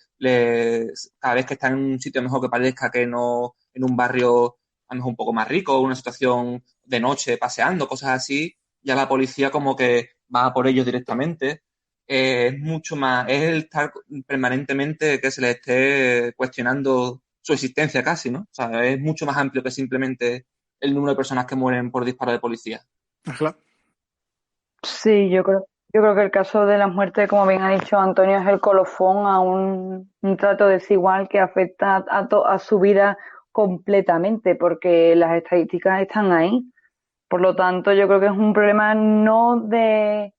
S2: cada vez que están en un sitio mejor que parezca que no en un barrio a lo mejor un poco más rico, una situación de noche paseando, cosas así, ya la policía como que va por ellos directamente. Es mucho más, es el estar permanentemente que se les esté cuestionando su existencia casi, ¿no? O sea, es mucho más amplio que simplemente el número de personas que mueren por disparo de policía.
S1: Ajá.
S3: Sí, yo creo que el caso de las muertes, como bien ha dicho Antonio, es el colofón a un trato desigual que afecta a su vida completamente, porque las estadísticas están ahí. Por lo tanto, yo creo que es un problema no de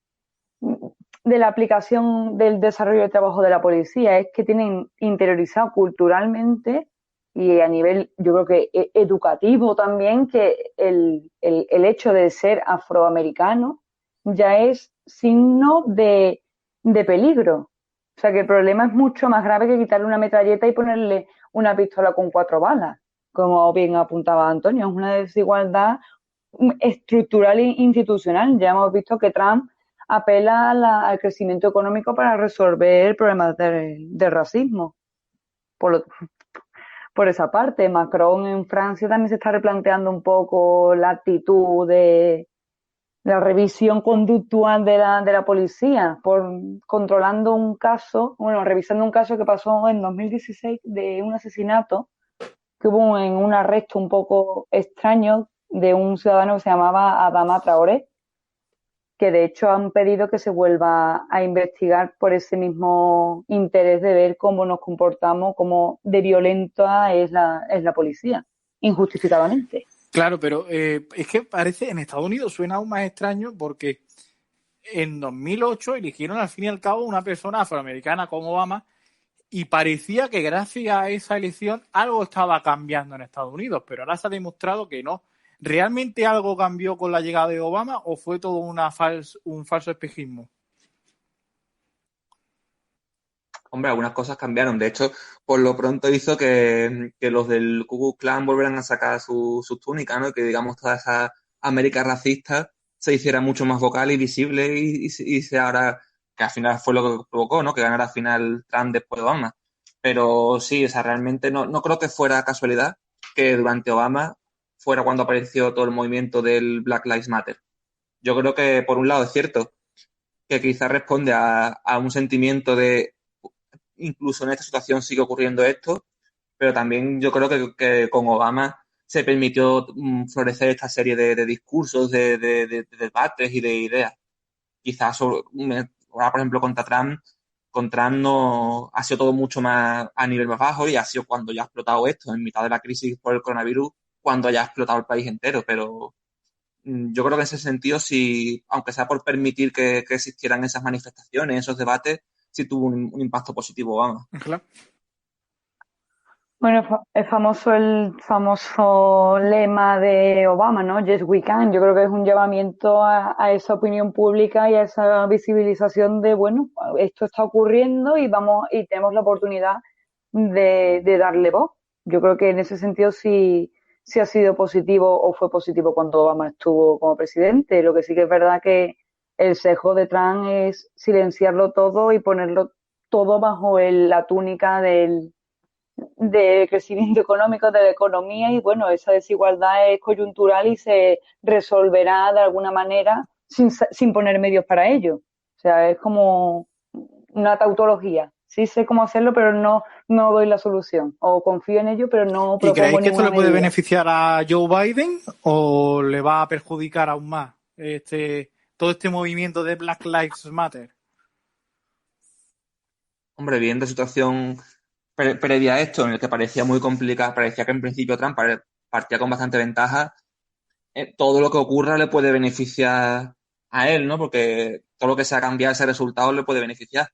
S3: la aplicación del desarrollo del trabajo de la policía, es que tienen interiorizado culturalmente y a nivel, yo creo que educativo también, que el hecho de ser afroamericano ya es signo de peligro. O sea que el problema es mucho más grave que quitarle una metralleta y ponerle una pistola con 4 balas. Como bien apuntaba Antonio, es una desigualdad estructural e institucional. Ya hemos visto que Trump apela al crecimiento económico para resolver problemas de racismo. Por, por esa parte, Macron en Francia también se está replanteando un poco la actitud de la revisión conductual de la policía, controlando un caso, bueno, revisando un caso que pasó en 2016 de un asesinato que hubo en un arresto un poco extraño de un ciudadano que se llamaba Adama Traoré, que de hecho han pedido que se vuelva a investigar por ese mismo interés de ver cómo nos comportamos, cómo de violenta es la policía, injustificadamente.
S1: Claro, pero es que parece, en Estados Unidos suena aún más extraño porque en 2008 eligieron al fin y al cabo una persona afroamericana como Obama y parecía que gracias a esa elección algo estaba cambiando en Estados Unidos, pero ahora se ha demostrado que no. ¿Realmente algo cambió con la llegada de Obama o fue todo un falso espejismo?
S2: Hombre, algunas cosas cambiaron. De hecho, por lo pronto hizo que los del Ku Klux Klan volvieran a sacar sus túnicas, ¿no? Y que, digamos, toda esa América racista se hiciera mucho más vocal y visible y se ahora, que al final fue lo que provocó, ¿no? Que ganara al final Trump después de Obama. Pero sí, o sea, realmente no creo que fuera casualidad que durante Obama fuera cuando apareció todo el movimiento del Black Lives Matter. Yo creo que, por un lado, es cierto que quizás responde a un sentimiento de incluso en esta situación sigue ocurriendo esto, pero también yo creo que con Obama se permitió florecer esta serie de discursos, de debates y de ideas. Quizás ahora, por ejemplo, con Trump no ha sido todo mucho más a nivel más bajo y ha sido cuando ya ha explotado esto, en mitad de la crisis por el coronavirus, cuando ya ha explotado el país entero. Pero yo creo que en ese sentido, sí, aunque sea por permitir que existieran esas manifestaciones, esos debates, sí tuvo un impacto positivo Obama.
S1: Claro.
S3: Bueno, el famoso lema de Obama, ¿no? Yes, we can. Yo creo que es un llamamiento a esa opinión pública y a esa visibilización de, bueno, esto está ocurriendo y tenemos la oportunidad de darle voz. Yo creo que en ese sentido sí ha sido positivo o fue positivo cuando Obama estuvo como presidente. Lo que sí que es verdad que el sesgo de Trump es silenciarlo todo y ponerlo todo bajo la túnica del crecimiento económico, de la economía, y bueno, esa desigualdad es coyuntural y se resolverá de alguna manera sin poner medios para ello. O sea, es como una tautología. Sí sé cómo hacerlo, pero no doy la solución. O confío en ello, pero no
S1: ¿Y
S3: propongo
S1: creéis que esto
S3: ninguna
S1: le puede
S3: medida.
S1: beneficiar a Joe Biden o le va a perjudicar aún más todo este movimiento de Black Lives Matter?
S2: Hombre, viendo la situación previa a esto, en el que parecía muy complicado, parecía que en principio Trump partía con bastante ventaja, todo lo que ocurra le puede beneficiar a él, ¿no? Porque todo lo que sea cambiar ese resultado le puede beneficiar.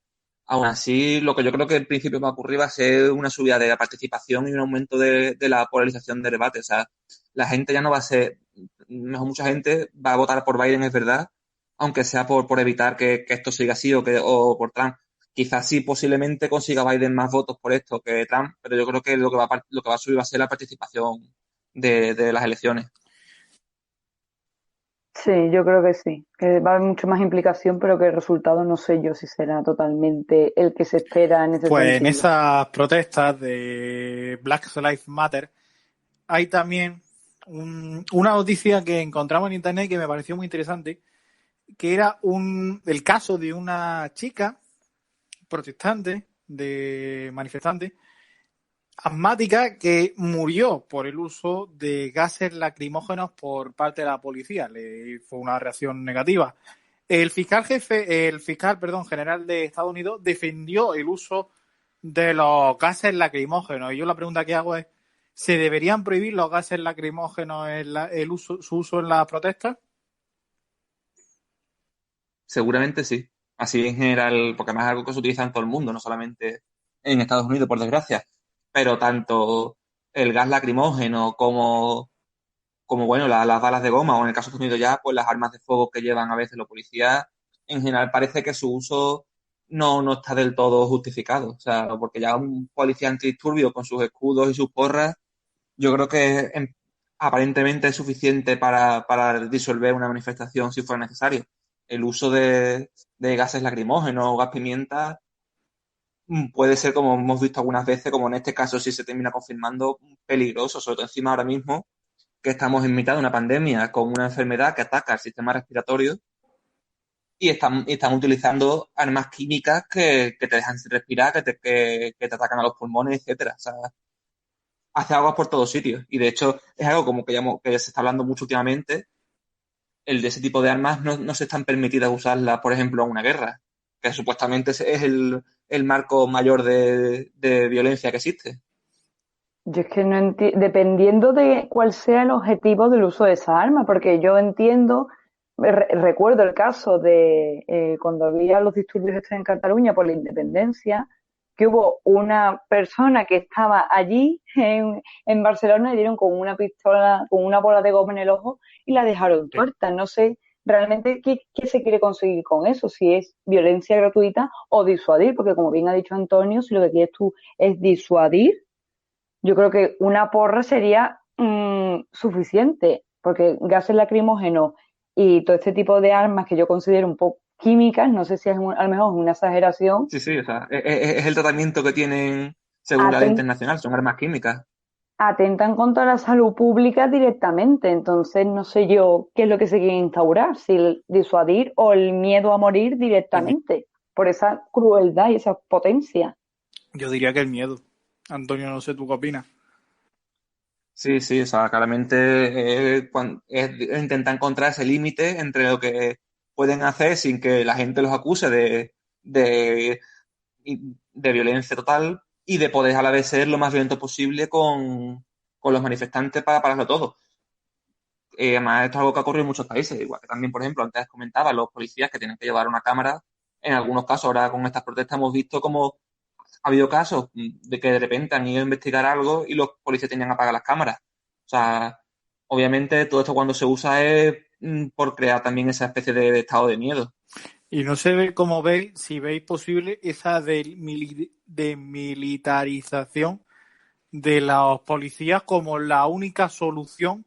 S2: Aún así, lo que yo creo que en principio va a ocurrir va a ser una subida de la participación y un aumento de la polarización del debate. O sea, la gente ya no va a ser, mejor mucha gente va a votar por Biden, es verdad, aunque sea por evitar que esto siga así o por Trump. Quizás sí posiblemente consiga Biden más votos por esto que Trump, pero yo creo que lo que va a subir va a ser la participación de las elecciones.
S3: Sí, yo creo que sí, que va a haber mucho más implicación, pero que el resultado no sé yo si será totalmente el que se espera en ese
S1: Pues en
S3: sentido.
S1: esas protestas de Black Lives Matter hay también una noticia que encontramos en internet que me pareció muy interesante, que era el caso de una chica protestante, de manifestante, asmática, que murió por el uso de gases lacrimógenos por parte de la policía. Fue una reacción negativa. El fiscal general de Estados Unidos defendió el uso de los gases lacrimógenos. Y yo la pregunta que hago es, ¿se deberían prohibir los gases lacrimógenos su uso en las protestas?
S2: Seguramente sí. Así en general, porque además es algo que se utiliza en todo el mundo, no solamente en Estados Unidos, por desgracia. Pero tanto el gas lacrimógeno como bueno, las balas de goma, o en el caso de Estados Unidos ya, pues las armas de fuego que llevan a veces los policías, en general parece que su uso no está del todo justificado. O sea, porque ya un policía antidisturbio con sus escudos y sus porras, yo creo que aparentemente es suficiente para disolver una manifestación si fuera necesario. El uso de gases lacrimógenos o gas pimienta puede ser, como hemos visto algunas veces, como en este caso si se termina confirmando, peligroso, sobre todo encima ahora mismo que estamos en mitad de una pandemia con una enfermedad que ataca al sistema respiratorio y están utilizando armas químicas que te dejan sin respirar, que te atacan a los pulmones, etcétera. O sea, hace aguas por todos sitios. Y de hecho, es algo como que se está hablando mucho últimamente. El de ese tipo de armas no se están permitidas usarlas, por ejemplo, en una guerra, que supuestamente es el marco mayor de violencia que existe.
S3: Yo es que no entiendo, dependiendo de cuál sea el objetivo del uso de esa arma, porque yo entiendo, recuerdo el caso de cuando había los disturbios estos en Cataluña por la independencia, que hubo una persona que estaba allí en Barcelona y dieron con una pistola, con una bola de goma en el ojo y la dejaron
S1: Sí.
S3: tuerta. No sé realmente qué se quiere conseguir con eso, si es violencia gratuita o disuadir, porque como bien ha dicho Antonio, si lo que quieres tú es disuadir, yo creo que una porra sería suficiente, porque gases lacrimógenos y todo este tipo de armas que yo considero un poco químicas, no sé si es a lo mejor una exageración,
S2: Sí, sí, o sea, es el tratamiento que tienen según la ley
S3: aten-
S2: internacional, son armas químicas.
S3: atentan contra la salud pública directamente. Entonces, no sé yo qué es lo que se quiere instaurar, si el disuadir o el miedo a morir directamente, por esa crueldad y esa potencia.
S1: Yo diría que el miedo. Antonio, no sé tú qué opinas.
S2: Sí, sí, o sea, claramente es intentar encontrar ese límite entre lo que pueden hacer sin que la gente los acuse de, de violencia total y de poder a la vez ser lo más violento posible con los manifestantes para pararlo todo. Además, esto es algo que ha ocurrido en muchos países, igual que también, por ejemplo, antes comentaba, los policías que tienen que llevar una cámara, en algunos casos, ahora con estas protestas hemos visto cómo ha habido casos de que de repente han ido a investigar algo y los policías tenían que apagar las cámaras. O sea, obviamente todo esto cuando se usa es por crear también esa especie de estado de miedo.
S1: Y no sé cómo veis, si veis posible esa demilitarización de los policías como la única solución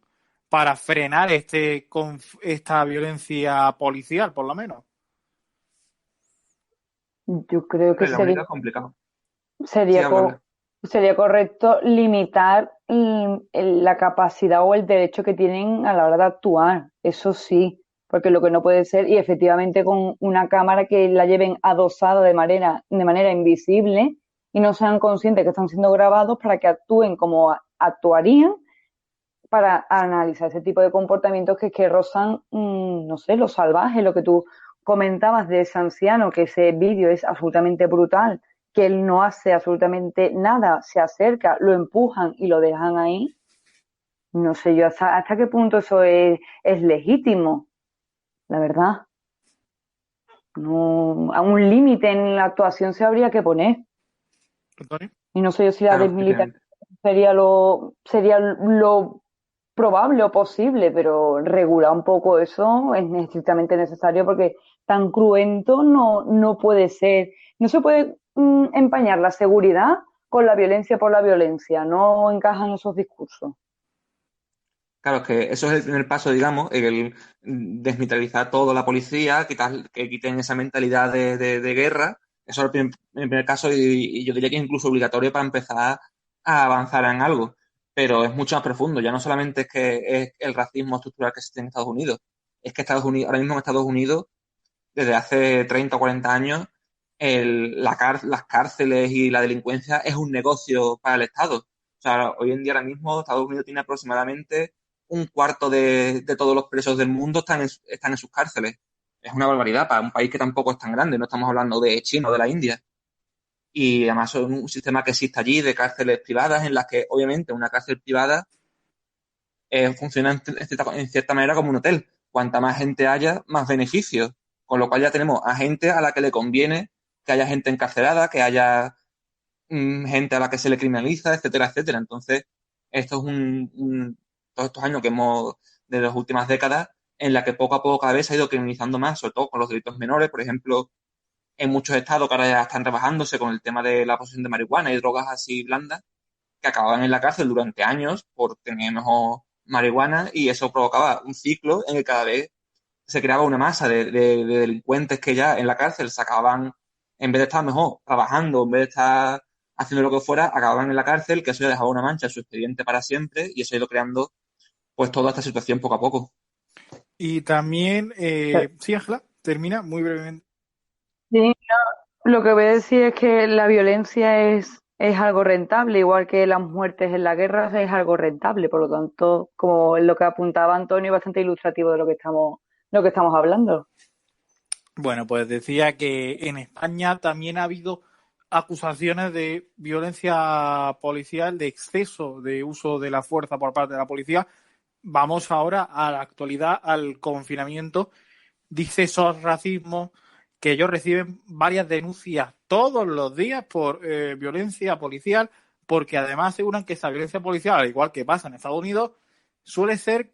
S1: para frenar esta violencia policial, por lo menos.
S3: Yo creo que
S2: Pero la única es complicado. Sí,
S3: sería,
S2: habla, habla.
S3: sería correcto limitar la capacidad o el derecho que tienen a la hora de actuar, eso sí, porque lo que no puede ser, y efectivamente con una cámara que la lleven adosada de manera invisible y no sean conscientes que están siendo grabados para que actúen como actuarían para analizar ese tipo de comportamientos que rozan, no sé, lo salvaje, lo que tú comentabas de ese anciano, que ese vídeo es absolutamente brutal, que él no hace absolutamente nada, se acerca, lo empujan y lo dejan ahí. No sé yo hasta qué punto eso es legítimo, la verdad. No, a un límite en la actuación se habría que poner.
S1: Antonio.
S3: Y no sé yo si la
S2: Claro,
S3: desmilitarización
S2: efectivamente.
S3: sería lo probable o posible, pero regular un poco eso es estrictamente necesario porque tan cruento no puede ser. No se puede empañar la seguridad con la violencia por la violencia. No encajan esos discursos.
S2: Claro, es que eso es el primer paso, digamos, el desmilitarizar toda la policía, que quiten esa mentalidad de guerra. Eso es el primer caso y yo diría que es incluso obligatorio para empezar a avanzar en algo. Pero es mucho más profundo. Ya no solamente es que es el racismo estructural que existe en Estados Unidos, es que Estados Unidos, ahora mismo en Estados Unidos, desde hace 30 o 40 años, las cárceles y la delincuencia es un negocio para el Estado. O sea, hoy en día ahora mismo Estados Unidos tiene aproximadamente un cuarto de todos los presos del mundo están en sus cárceles. Es una barbaridad para un país que tampoco es tan grande, no estamos hablando de China o de la India. Y además es un sistema que existe allí de cárceles privadas en las que obviamente una cárcel privada funciona en cierta manera como un hotel. Cuanta más gente haya, más beneficios. Con lo cual ya tenemos a gente a la que le conviene que haya gente encarcelada, que haya gente a la que se le criminaliza, etcétera, etcétera. Entonces, esto es todos estos años que de las últimas décadas, en la que poco a poco cada vez se ha ido criminalizando más, sobre todo con los delitos menores, por ejemplo, en muchos estados que ahora ya están rebajándose con el tema de la posesión de marihuana y drogas así blandas, que acababan en la cárcel durante años por tener mejor marihuana y eso provocaba un ciclo en el que cada vez se creaba una masa de delincuentes que ya en la cárcel se acababan, en vez de estar mejor trabajando, en vez de estar haciendo lo que fuera, acababan en la cárcel, que eso ya dejaba una mancha en su expediente para siempre y eso ha ido creando pues toda esta situación poco a poco.
S1: Y también, sí, Ángela, termina muy brevemente.
S3: Sí, lo que voy a decir es que la violencia es algo rentable, igual que las muertes en la guerra es algo rentable. Por lo tanto, como lo que apuntaba Antonio, bastante ilustrativo de lo que estamos hablando.
S1: Bueno, pues decía que en España también ha habido acusaciones de violencia policial, de exceso de uso de la fuerza por parte de la policía. Vamos ahora a la actualidad, al confinamiento. Dice esos racismos que ellos reciben varias denuncias todos los días por violencia policial, porque además aseguran que esa violencia policial, al igual que pasa en Estados Unidos, suele ser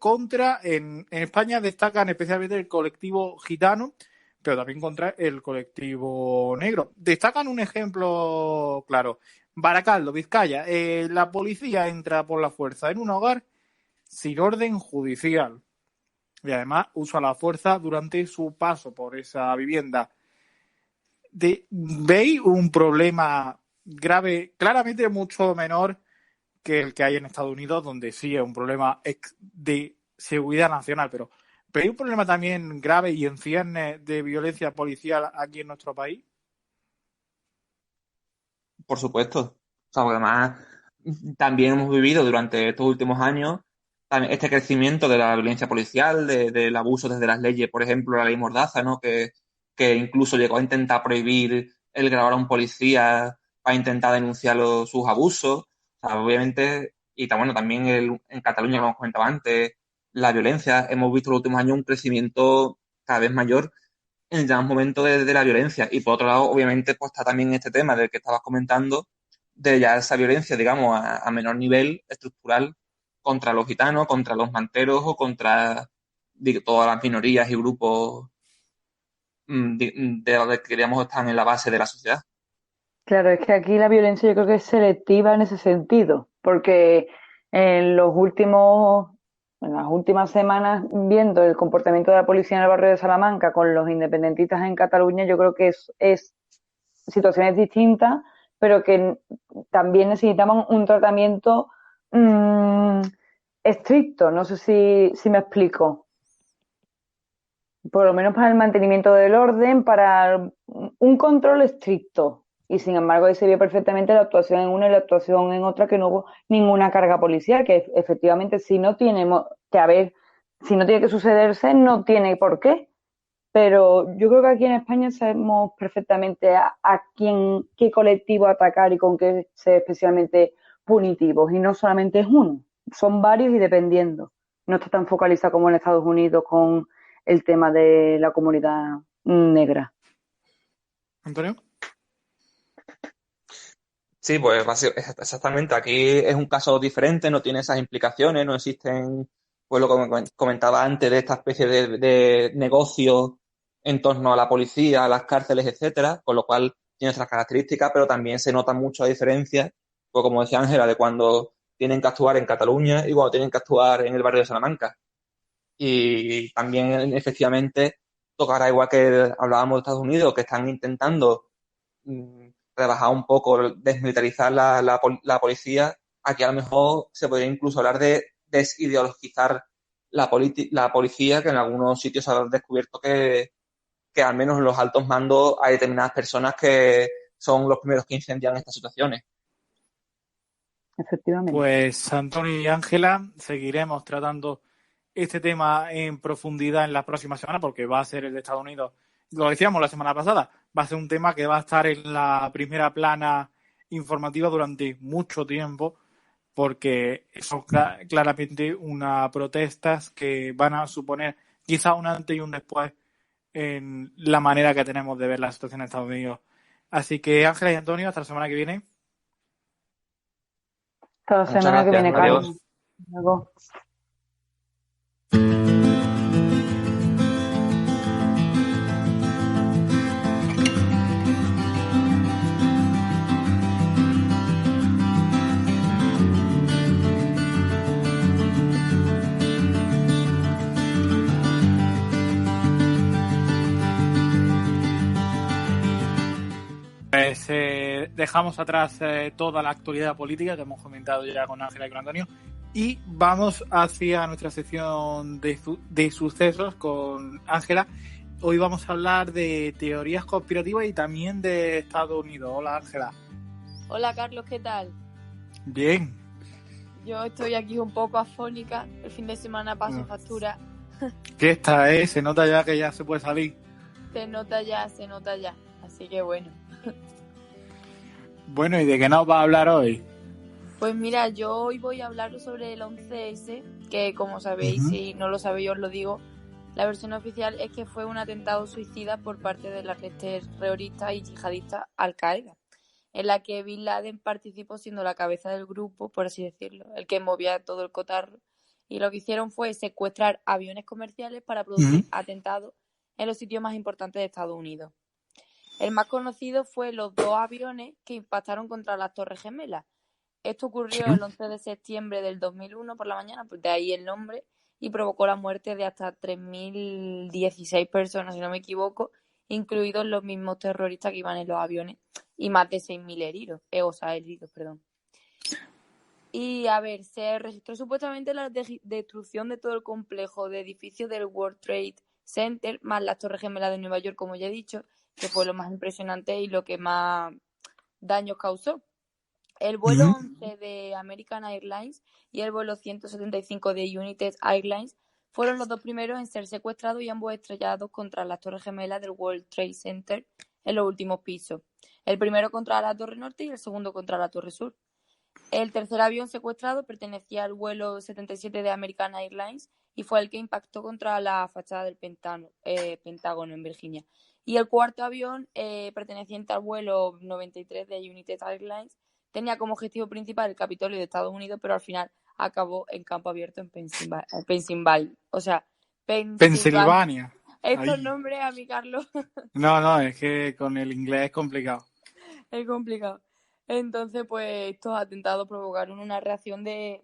S1: en España destacan especialmente el colectivo gitano, pero también contra el colectivo negro. Destacan un ejemplo claro. Baracaldo, Vizcaya. La policía entra por la fuerza en un hogar sin orden judicial y además usa la fuerza durante su paso por esa vivienda. ¿Veis un problema grave, claramente mucho menor que el que hay en Estados Unidos, donde sí es un problema de seguridad nacional, pero ¿veis un problema también grave y en ciernes de violencia policial aquí en nuestro país?
S2: Por supuesto. O sea, porque además también hemos vivido durante estos últimos años también este crecimiento de la violencia policial, del abuso desde las leyes, por ejemplo, la ley Mordaza, ¿no? Que incluso llegó a intentar prohibir el grabar a un policía para intentar denunciar sus abusos. O sea, obviamente, y bueno, también en Cataluña, como comentaba antes, la violencia, hemos visto en los últimos años un crecimiento cada vez mayor en ya un momento de la violencia. Y por otro lado, obviamente, pues está también este tema del que estabas comentando, de ya esa violencia, digamos, a menor nivel estructural contra los gitanos, contra los manteros o contra todas las minorías y grupos de lo que queríamos estar en la base de la sociedad.
S3: Claro, es que aquí la violencia yo creo que es selectiva en ese sentido, porque en las últimas semanas, viendo el comportamiento de la policía en el barrio de Salamanca con los independentistas en Cataluña, yo creo que es situaciones distintas, pero que también necesitaban un tratamiento mm, estricto. No sé si me explico. Por lo menos para el mantenimiento del orden, para un control estricto. Y sin embargo, ahí se vio perfectamente la actuación en una y la actuación en otra, que no hubo ninguna carga policial, que efectivamente si no tiene que haber, si no tiene que sucederse, no tiene por qué. Pero yo creo que aquí en España sabemos perfectamente a qué colectivo atacar y con qué ser especialmente punitivos. Y no solamente es uno, son varios y dependiendo. No está tan focalizado como en Estados Unidos con el tema de la comunidad negra.
S1: ¿Antonio?
S2: Sí, pues exactamente. Aquí es un caso diferente, no tiene esas implicaciones, no existen, pues lo que comentaba antes, de esta especie de negocio en torno a la policía, a las cárceles, etcétera, con lo cual tiene otras características, pero también se nota mucho la diferencia, pues como decía Ángela, de cuando tienen que actuar en Cataluña y cuando tienen que actuar en el barrio de Salamanca. Y también, efectivamente, tocará igual que hablábamos de Estados Unidos, que están intentando rebajar un poco, desmilitarizar la policía. Aquí a lo mejor se podría incluso hablar de desideologizar la policía, que en algunos sitios se ha descubierto que al menos en los altos mandos hay determinadas personas que son los primeros que incendian estas situaciones.
S3: Efectivamente.
S1: Pues Antonio y Ángela, seguiremos tratando este tema en profundidad en las próximas semanas, porque va a ser el de Estados Unidos, lo decíamos la semana pasada, va a ser un tema que va a estar en la primera plana informativa durante mucho tiempo, porque son claramente unas protestas que van a suponer quizá un antes y un después en la manera que tenemos de ver la situación en Estados Unidos. Así que Ángela y Antonio, hasta la semana que viene.
S3: Hasta la
S2: Muchas
S3: semana que
S2: gracias.
S3: viene,
S2: Adiós.
S3: Carlos. Luego.
S1: Pues dejamos atrás toda la actualidad política que hemos comentado ya con Ángela y con Antonio y vamos hacia nuestra sección de sucesos con Ángela. Hoy vamos a hablar de teorías conspirativas y también de Estados Unidos. Hola, Ángela.
S4: Hola, Carlos, ¿qué tal?
S1: Bien.
S4: Yo estoy aquí un poco afónica. El fin de semana paso factura.
S1: ¿Qué está, Se nota ya que ya se puede salir.
S4: Se nota ya. Así que bueno.
S1: Bueno, ¿y de qué nos va a hablar hoy?
S4: Pues mira, yo hoy voy a hablar sobre el 11S, que como sabéis, si no lo sabéis os lo digo, la versión oficial es que fue un atentado suicida por parte de la red terrorista y yihadista Al-Qaeda, en la que Bin Laden participó siendo la cabeza del grupo, por así decirlo, el que movía todo el cotarro, y lo que hicieron fue secuestrar aviones comerciales para producir atentados en los sitios más importantes de Estados Unidos. El más conocido fue los 2 aviones que impactaron contra las Torres Gemelas. Esto ocurrió el 11 de septiembre del 2001 por la mañana, pues de ahí el nombre, y provocó la muerte de hasta 3.016 personas, si no me equivoco, incluidos los mismos terroristas que iban en los aviones, y más de 6.000 heridos. Y a ver, se registró supuestamente la destrucción de todo el complejo de edificios del World Trade Center, más las Torres Gemelas de Nueva York, como ya he dicho, que fue lo más impresionante y lo que más daños causó. El vuelo 11 de American Airlines y el vuelo 175 de United Airlines fueron los 2 primeros en ser secuestrados y ambos estrellados contra las Torres Gemelas del World Trade Center en los últimos pisos. El primero contra la Torre Norte y el segundo contra la Torre Sur. El tercer avión secuestrado pertenecía al vuelo 77 de American Airlines y fue el que impactó contra la fachada del Pentágono en Virginia. Y el cuarto avión, perteneciente al vuelo 93 de United Airlines, tenía como objetivo principal el Capitolio de Estados Unidos, pero al final acabó en campo abierto en Pensilvania.
S1: Pensilvania.
S4: Estos
S1: Ay.
S4: nombres a mí, Carlos,
S1: No, es que con el inglés es complicado.
S4: es complicado. Entonces, pues estos atentados provocaron una reacción de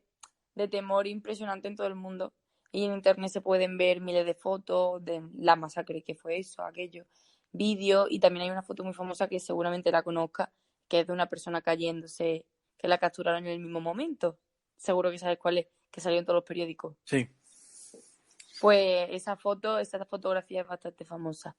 S4: temor impresionante en todo el mundo. Y en internet se pueden ver miles de fotos de la masacre que fue eso, aquello, vídeos, y también hay una foto muy famosa que seguramente la conozca, que es de una persona cayéndose, que la capturaron en el mismo momento. Seguro que sabes cuál es, que salió en todos los periódicos.
S1: Sí.
S4: Pues esa fotografía es bastante famosa.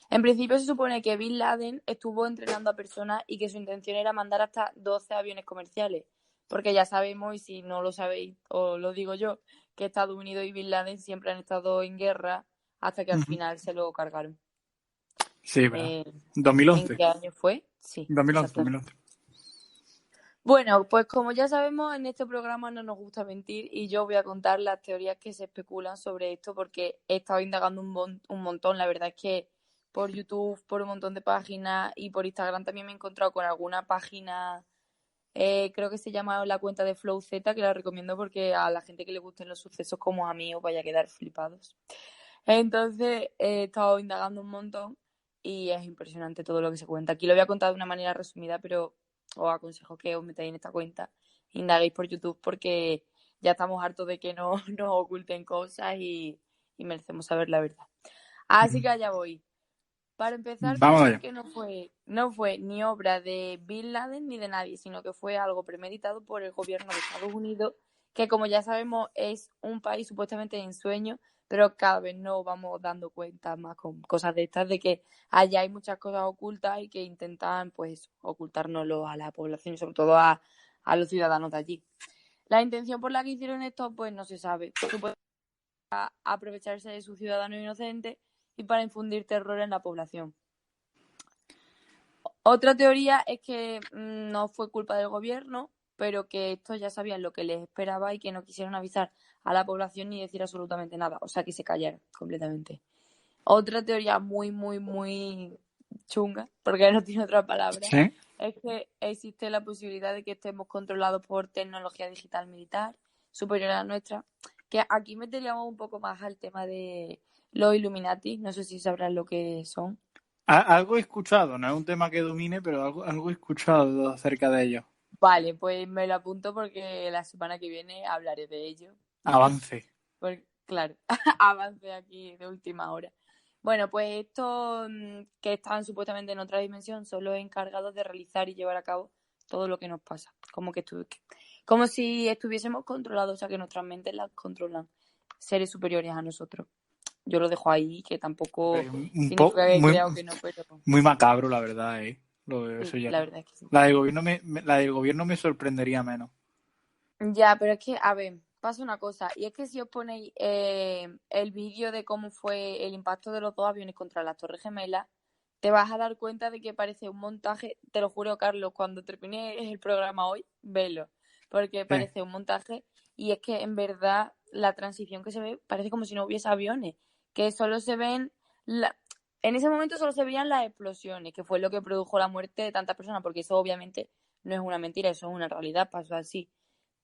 S4: En principio se supone que Bin Laden estuvo entrenando a personas y que su intención era mandar hasta 12 aviones comerciales, porque ya sabemos, y si no lo sabéis, os lo digo yo, que Estados Unidos y Bin Laden siempre han estado en guerra hasta que al
S1: Ujú.
S4: final se lo cargaron.
S1: Sí, ¿verdad?
S4: ¿En
S1: 2011.
S4: qué año fue? Sí,
S1: 2011,
S4: exactamente.
S1: 2011.
S4: Bueno, pues como ya sabemos, en este programa no nos gusta mentir y yo voy a contar las teorías que se especulan sobre esto porque he estado indagando un montón. La verdad es que por YouTube, por un montón de páginas y por Instagram también me he encontrado con alguna página, creo que se llama la cuenta de Flow Z, que la recomiendo porque a la gente que le gusten los sucesos como a mí os vaya a quedar flipados. Entonces he estado indagando un montón y es impresionante todo lo que se cuenta. Aquí lo voy a contar de una manera resumida, pero os aconsejo que os metáis en esta cuenta, indaguéis por YouTube porque ya estamos hartos de que no nos oculten cosas y merecemos saber la verdad. Así que allá voy. Para empezar,
S1: Vamos
S4: pienso
S1: allá.
S4: que no fue ni obra de Bin Laden ni de nadie, sino que fue algo premeditado por el gobierno de Estados Unidos, que como ya sabemos es un país supuestamente de ensueño, pero cada vez nos vamos dando cuenta más con cosas de estas, de que allá hay muchas cosas ocultas y que intentan pues ocultárnoslo a la población y sobre todo a los ciudadanos de allí. La intención por la que hicieron esto pues no se sabe. Supuestamente aprovecharse de sus ciudadanos inocentes y para infundir terror en la población. Otra teoría es que no fue culpa del gobierno, pero que estos ya sabían lo que les esperaba y que no quisieron avisar a la población ni decir absolutamente nada, o sea que se callaron completamente. Otra teoría muy chunga, porque no tiene otra palabra,
S1: ¿Sí?
S4: es que existe la posibilidad de que estemos controlados por tecnología digital militar superior a la nuestra, que aquí meteríamos un poco más al tema de los Illuminati, no sé si sabrás lo que son.
S1: Algo he escuchado, no es un tema que domine, pero algo he escuchado acerca de ello.
S4: Vale, pues me lo apunto porque la semana que viene hablaré de ello.
S1: Avance.
S4: Porque, claro, avance aquí de última hora. Bueno, pues estos que están supuestamente en otra dimensión son los encargados de realizar y llevar a cabo todo lo que nos pasa. Como si estuviésemos controlados, o sea que nuestras mentes las controlan seres superiores a nosotros. Yo lo dejo ahí, que tampoco significa que
S1: Muy,
S4: crea o que no, pero
S1: muy macabro, la verdad, eso
S4: sí,
S1: ya.
S4: la verdad es que sí.
S1: La del gobierno la del gobierno me sorprendería menos.
S4: Ya, pero es que, a ver, pasa una cosa, y es que si os ponéis el vídeo de cómo fue el impacto de los dos aviones contra las Torres Gemelas, te vas a dar cuenta de que parece un montaje, te lo juro, Carlos, cuando termine el programa hoy, velo, porque
S1: Sí.
S4: parece un montaje, y es que en verdad la transición que se ve parece como si no hubiese aviones, que solo se ven, en ese momento solo se veían las explosiones, que fue lo que produjo la muerte de tantas personas, porque eso obviamente no es una mentira, eso es una realidad, pasó así,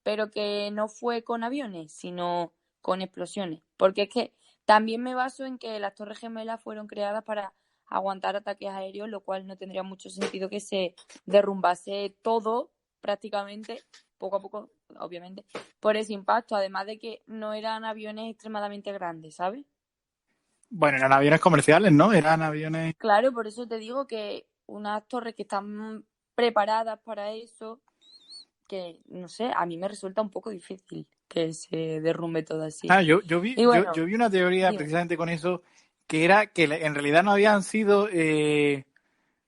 S4: pero que no fue con aviones, sino con explosiones. Porque es que también me baso en que las Torres Gemelas fueron creadas para aguantar ataques aéreos, lo cual no tendría mucho sentido que se derrumbase todo prácticamente, poco a poco, obviamente, por ese impacto, además de que no eran aviones extremadamente grandes, ¿sabes?
S1: Bueno, eran aviones comerciales, ¿no? Eran aviones...
S4: Claro, por eso te digo que unas torres que están preparadas para eso, que no sé, a mí me resulta un poco difícil que se derrumbe todo así.
S1: Ah, yo vi,
S4: Y bueno,
S1: yo vi una teoría
S4: dime.
S1: precisamente con eso, que era que en realidad no habían sido,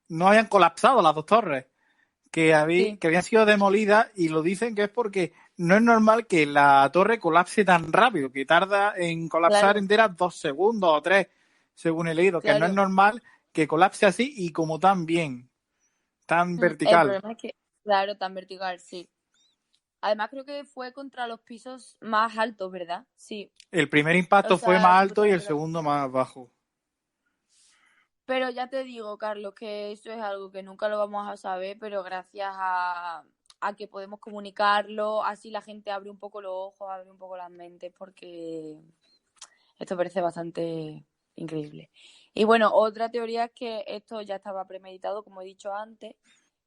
S1: no habían colapsado las dos torres,
S4: Sí,
S1: que habían sido demolidas, y lo dicen que es porque no es normal que la torre colapse tan rápido, que tarda en colapsar
S4: claro,
S1: entera 2 segundos o 3, según he leído, que no es
S4: claro.
S1: normal que colapse así y como tan bien, tan
S4: El
S1: vertical.
S4: problema es que, claro, tan vertical, sí. Además creo que fue contra los pisos más altos, ¿verdad? Sí.
S1: El primer
S4: O
S1: impacto fue
S4: sea,
S1: más alto y el
S4: supuestamente
S1: segundo más bajo.
S4: Pero ya te digo, Carlos, que eso es algo que nunca lo vamos a saber, pero gracias a que podemos comunicarlo, así la gente abre un poco los ojos, abre un poco las mentes, porque esto parece bastante increíble. Y bueno, otra teoría es que esto ya estaba premeditado, como he dicho antes,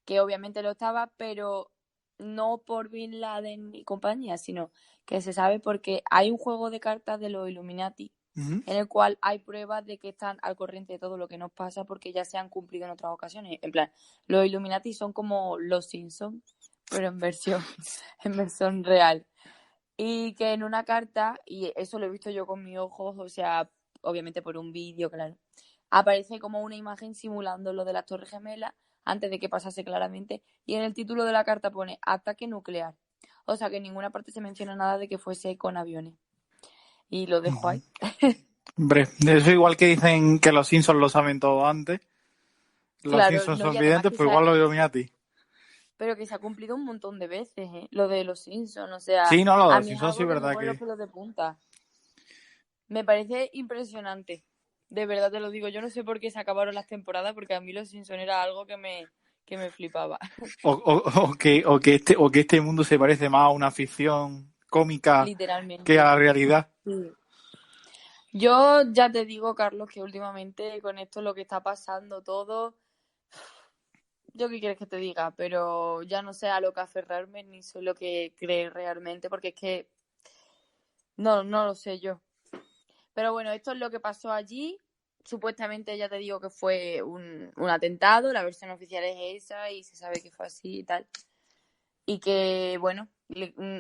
S4: que obviamente lo estaba, pero no por Bin Laden y compañía, sino que se sabe porque hay un juego de cartas de los Illuminati
S1: Ujú.
S4: en el cual hay pruebas de que están al corriente de todo lo que nos pasa porque ya se han cumplido en otras ocasiones. En plan, los Illuminati son como los Simpsons, pero en versión real. Y que en una carta, y eso lo he visto yo con mis ojos, o sea, obviamente por un vídeo, claro, aparece como una imagen simulando lo de las Torres Gemelas antes de que pasase claramente, y en el título de la carta pone ataque nuclear. O sea que en ninguna parte se menciona nada de que fuese con aviones. Y lo dejo ahí.
S1: Hombre, eso igual que dicen que los Simpsons lo saben todo antes. Los
S4: Claro,
S1: Simpsons
S4: no,
S1: son
S4: y además
S1: videntes,
S4: que
S1: pues igual los Illuminati.
S4: pero que se ha cumplido un montón de veces, ¿eh? Lo de los Simpsons, o sea,
S1: Sí, no, los
S4: a
S1: de
S4: mí es
S1: Simpsons sí
S4: algo
S1: es
S4: que me
S1: verdad
S4: pone los
S1: que...
S4: pelos de punta. Me parece impresionante. De verdad te lo digo. Yo no sé por qué se acabaron las temporadas, porque a mí los Simpsons era algo que me flipaba.
S1: O que este mundo se parece más a una ficción cómica que a
S4: Literalmente.
S1: la realidad.
S4: Sí. Yo ya te digo, Carlos, que últimamente con esto lo que está pasando todo, yo qué quieres que te diga, pero ya no sé a lo que aferrarme ni sé lo que creer realmente, porque es que no lo sé yo. Pero bueno, esto es lo que pasó allí. Supuestamente ya te digo que fue un atentado, la versión oficial es esa y se sabe que fue así y tal. Y que, bueno,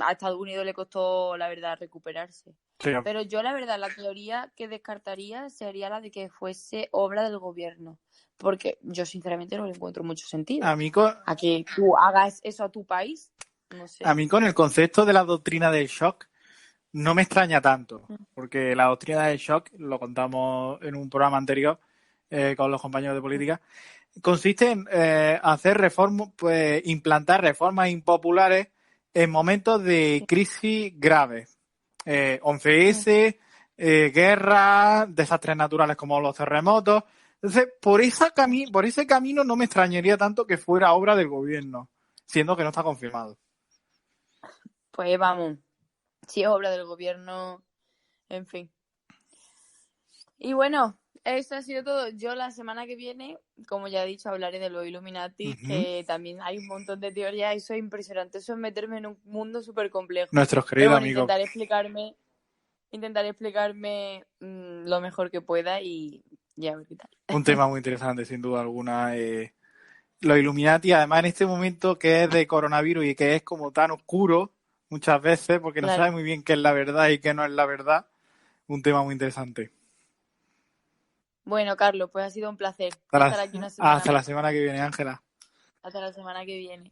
S4: a Estados Unidos le costó, la verdad, recuperarse.
S1: Sí.
S4: Pero yo, la verdad, la teoría que descartaría sería la de que fuese obra del gobierno. Porque yo, sinceramente, no le encuentro mucho sentido.
S1: A mí, con,
S4: A que tú hagas eso a tu país, no sé.
S1: a mí con el concepto de la doctrina del shock no me extraña tanto, porque la doctrina del shock, lo contamos en un programa anterior con los compañeros de política, consiste en hacer reformas, pues implantar reformas impopulares en momentos de crisis graves. 11S, guerra, desastres naturales como los terremotos. Entonces, por ese camino no me extrañaría tanto que fuera obra del gobierno, siendo que no está confirmado.
S4: Pues vamos, si es obra del gobierno, en fin. Y bueno, eso ha sido todo. Yo la semana que viene, como ya he dicho, hablaré de los Illuminati, que también hay un montón de teorías, eso es impresionante, eso es meterme en un mundo súper complejo.
S1: Nuestros
S4: Pero
S1: queridos
S4: bueno,
S1: amigos.
S4: intentaré explicarme lo mejor que pueda y a ver qué tal.
S1: Un tema muy interesante, sin duda alguna. Los Illuminati, además en este momento que es de coronavirus y que es como tan oscuro muchas veces, porque no se
S4: Claro.
S1: sabe muy bien qué es la verdad y qué no es la verdad, un tema muy interesante.
S4: Bueno, Carlos, pues ha sido un placer
S1: Hasta
S4: estar aquí una semana
S1: hasta la
S4: más.
S1: semana que viene, Ángela.
S4: Hasta la semana que viene.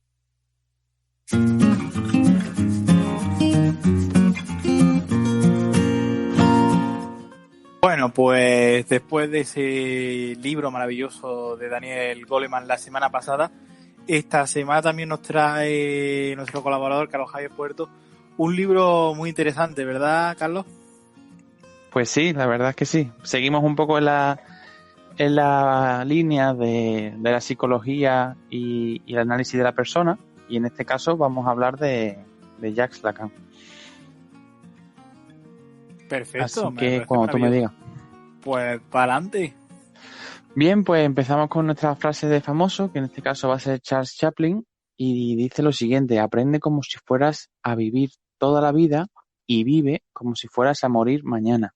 S1: Bueno, pues después de ese libro maravilloso de Daniel Goleman la semana pasada, esta semana también nos trae nuestro colaborador Carlos Javier Puerto un libro muy interesante, ¿verdad, Carlos?
S5: Pues sí, la verdad es que sí. Seguimos un poco en la línea de la psicología y el análisis de la persona, y en este caso vamos a hablar de Jacques Lacan.
S1: Perfecto,
S5: Así que cuando tú me digas.
S1: Pues para adelante.
S5: Bien, pues empezamos con nuestra frase de famoso, que en este caso va a ser Charles Chaplin, y dice lo siguiente: aprende como si fueras a vivir toda la vida y vive como si fueras a morir mañana.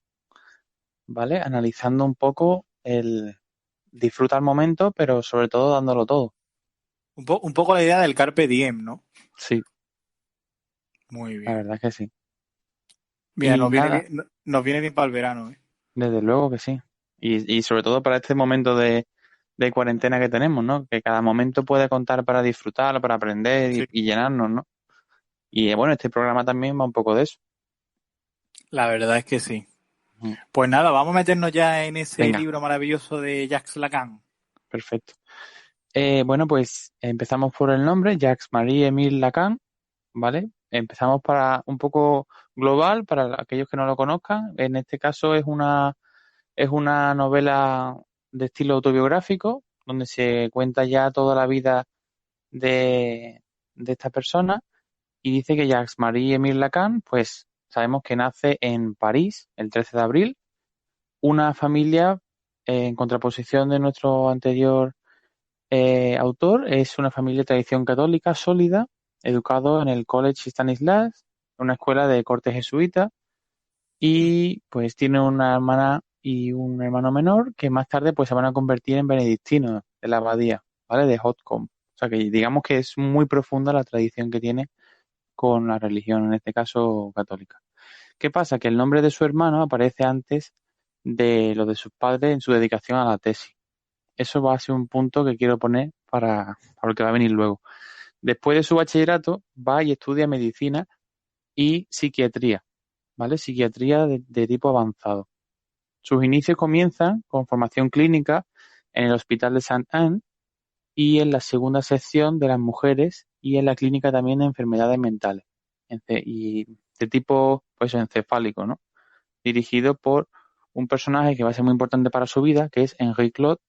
S5: ¿Vale? Analizando un poco el disfruta el momento, pero sobre todo dándolo todo.
S1: Un poco la idea del Carpe Diem, ¿no?
S5: Sí,
S1: Muy
S5: la
S1: bien.
S5: verdad que sí.
S1: Bien,
S5: Y nada,
S1: nos viene bien para el verano, ¿eh?
S5: desde luego que sí. Y sobre todo para este momento de cuarentena que tenemos, ¿no? Que cada momento puede contar para disfrutar, para aprender
S1: Sí,
S5: y llenarnos, ¿no? Y bueno, este programa también va un poco de eso.
S1: la verdad es que sí.
S5: Ujú.
S1: Pues nada, vamos a meternos ya en ese
S5: Venga,
S1: libro maravilloso de Jacques Lacan.
S5: perfecto. Bueno, pues empezamos por el nombre, Jacques-Marie-Émile Lacan, ¿vale? Empezamos para un poco global, para aquellos que no lo conozcan. En este caso es una novela de estilo autobiográfico, donde se cuenta ya toda la vida de esta persona, y dice que Jacques-Marie Émile Lacan, pues sabemos que nace en París el 13 de abril, una familia, en contraposición de nuestro anterior autor, es una familia de tradición católica sólida, educado en el College Stanislas, una escuela de corte jesuita, y pues tiene una hermana y un hermano menor que más tarde pues se van a convertir en benedictinos de la abadía, ¿vale? De Hotcombe. O sea que digamos que es muy profunda la tradición que tiene con la religión, en este caso católica. ¿Qué pasa? Que el nombre de su hermano aparece antes de lo de sus padres en su dedicación a la tesis. Eso va a ser un punto que quiero poner para lo que va a venir luego. Después de su bachillerato, va y estudia medicina y psiquiatría, ¿vale? Psiquiatría de tipo avanzado. Sus inicios comienzan con formación clínica en el Hospital de St. Anne y en la segunda sección de las mujeres y en la clínica también de enfermedades mentales y de tipo pues encefálico, ¿no? Dirigido por un personaje que va a ser muy importante para su vida, que es Henri Claude,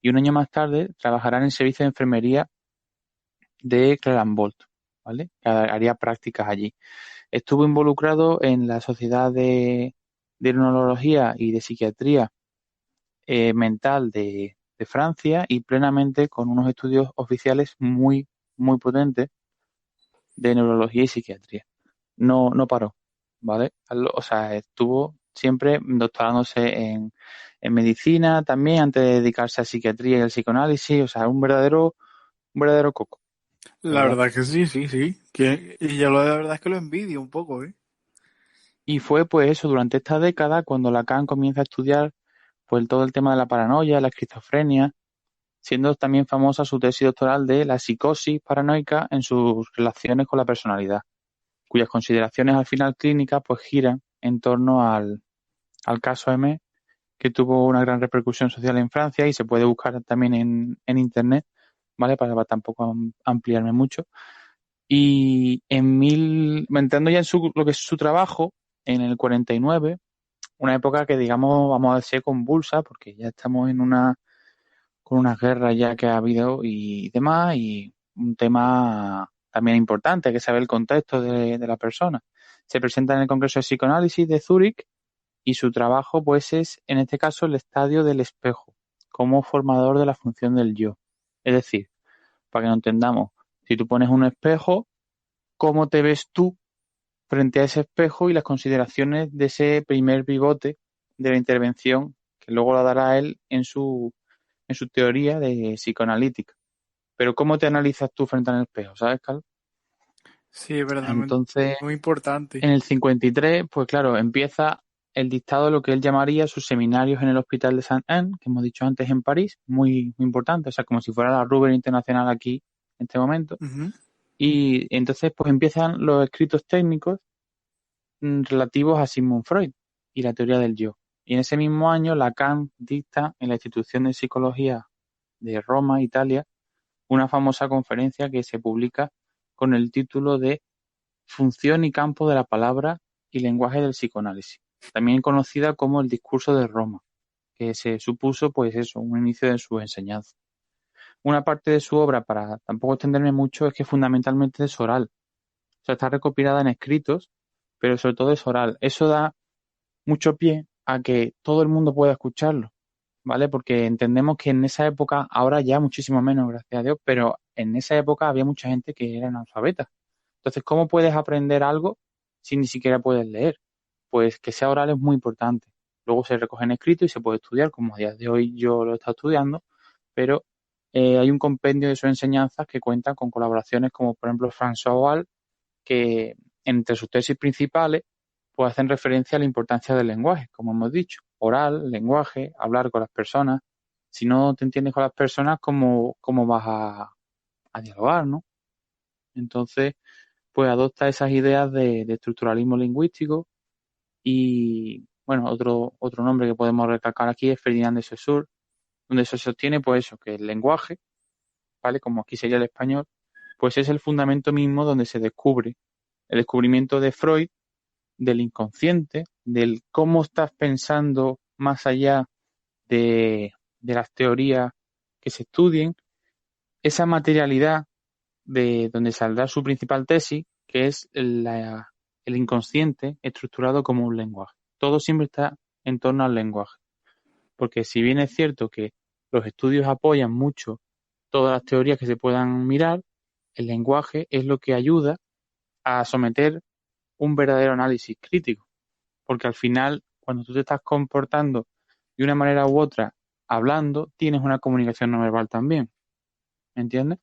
S5: y un año más tarde trabajará en el servicio de enfermería de Clermont, ¿vale? Que haría prácticas allí. Estuvo involucrado en la Sociedad de Neurología y de Psiquiatría Mental de Francia y plenamente con unos estudios oficiales muy, muy potentes de neurología y psiquiatría. No paró, ¿vale? O sea, estuvo siempre doctorándose en medicina también antes de dedicarse a psiquiatría y al psicoanálisis, o sea, un verdadero coco,
S1: La
S5: ¿verdad?
S1: verdad que sí, sí, sí. Y yo la verdad es que lo envidio un poco, ¿eh?
S5: Y fue pues eso, durante esta década cuando Lacan comienza a estudiar pues todo el tema de la paranoia, la esquizofrenia, siendo también famosa su tesis doctoral de la psicosis paranoica en sus relaciones con la personalidad, cuyas consideraciones al final clínicas pues giran en torno al caso M, que tuvo una gran repercusión social en Francia y se puede buscar también en internet, ¿vale? Para tampoco ampliarme mucho. Y entrando ya en lo que es su trabajo, en el 49, una época que digamos vamos a decir convulsa, porque ya estamos con una guerra ya que ha habido y demás, y un tema también importante, que sabe el contexto de la persona. Se presenta en el Congreso de Psicoanálisis de Zúrich y su trabajo pues es, en este caso, el estadio del espejo, como formador de la función del yo. Es decir, para que nos entendamos, si tú pones un espejo, ¿cómo te ves tú frente a ese espejo y las consideraciones de ese primer pivote de la intervención que luego la dará él en su teoría de psicoanalítica? Pero ¿cómo te analizas tú frente al espejo? ¿Sabes, Carlos?
S1: Sí, es verdad, muy,
S5: Entonces,
S1: muy importante.
S5: en el 53, pues claro, empieza el dictado de lo que él llamaría sus seminarios en el Hospital de Saint-Anne, que hemos dicho antes en París, muy, muy importante, o sea, como si fuera la Ruber Internacional aquí en este momento.
S1: Ujú.
S5: Y entonces, pues empiezan los escritos técnicos relativos a Sigmund Freud y la teoría del yo. Y en ese mismo año, Lacan dicta en la Institución de Psicología de Roma, Italia, una famosa conferencia que se publica con el título de Función y campo de la palabra y lenguaje del psicoanálisis, también conocida como el discurso de Roma, que se supuso, pues eso, un inicio de su enseñanza. Una parte de su obra, para tampoco extenderme mucho, es que fundamentalmente es oral. O sea, está recopilada en escritos, pero sobre todo es oral. Eso da mucho pie a que todo el mundo pueda escucharlo, ¿vale? Porque entendemos que en esa época, ahora ya muchísimo menos, gracias a Dios, pero en esa época había mucha gente que era analfabeta. Entonces, ¿cómo puedes aprender algo si ni siquiera puedes leer? Pues que sea oral es muy importante. Luego se recoge en escrito y se puede estudiar, como a día de hoy yo lo he estado estudiando, pero hay un compendio de sus enseñanzas que cuenta con colaboraciones como, por ejemplo, François Hoal, que entre sus tesis principales pues hacen referencia a la importancia del lenguaje, como hemos dicho, oral, lenguaje, hablar con las personas. Si no te entiendes con las personas, ¿cómo vas a dialogar, ¿no? Entonces, pues adopta esas ideas de estructuralismo lingüístico y, bueno, otro nombre que podemos recalcar aquí es Ferdinand de Saussure, donde se sostiene, pues eso, que el lenguaje, ¿vale? Como aquí sería el español, pues es el fundamento mismo donde se descubre el descubrimiento de Freud del inconsciente, del cómo estás pensando más allá de las teorías que se estudien, esa materialidad de donde saldrá su principal tesis, que es el inconsciente estructurado como un lenguaje. Todo siempre está en torno al lenguaje. Porque si bien es cierto que los estudios apoyan mucho todas las teorías que se puedan mirar, el lenguaje es lo que ayuda a someter un verdadero análisis crítico. Porque al final, cuando tú te estás comportando de una manera u otra, hablando, tienes una comunicación no verbal también. ¿Me entiendes?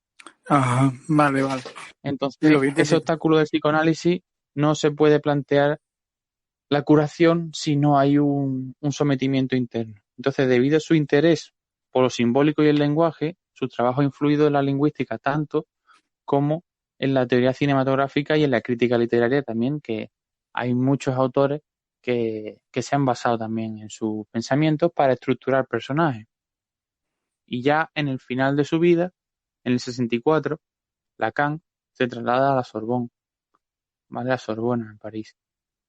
S1: Ajá, vale.
S5: Entonces,
S1: Lo vi,
S5: ese obstáculo del psicoanálisis no se puede plantear la curación si no hay un sometimiento interno. Entonces, debido a su interés por lo simbólico y el lenguaje, su trabajo ha influido en la lingüística tanto como en la teoría cinematográfica y en la crítica literaria también, que hay muchos autores que se han basado también en sus pensamientos para estructurar personajes. Y ya en el final de su vida, en el 64, Lacan se traslada a la Sorbonne, ¿vale? A Sorbona, en París.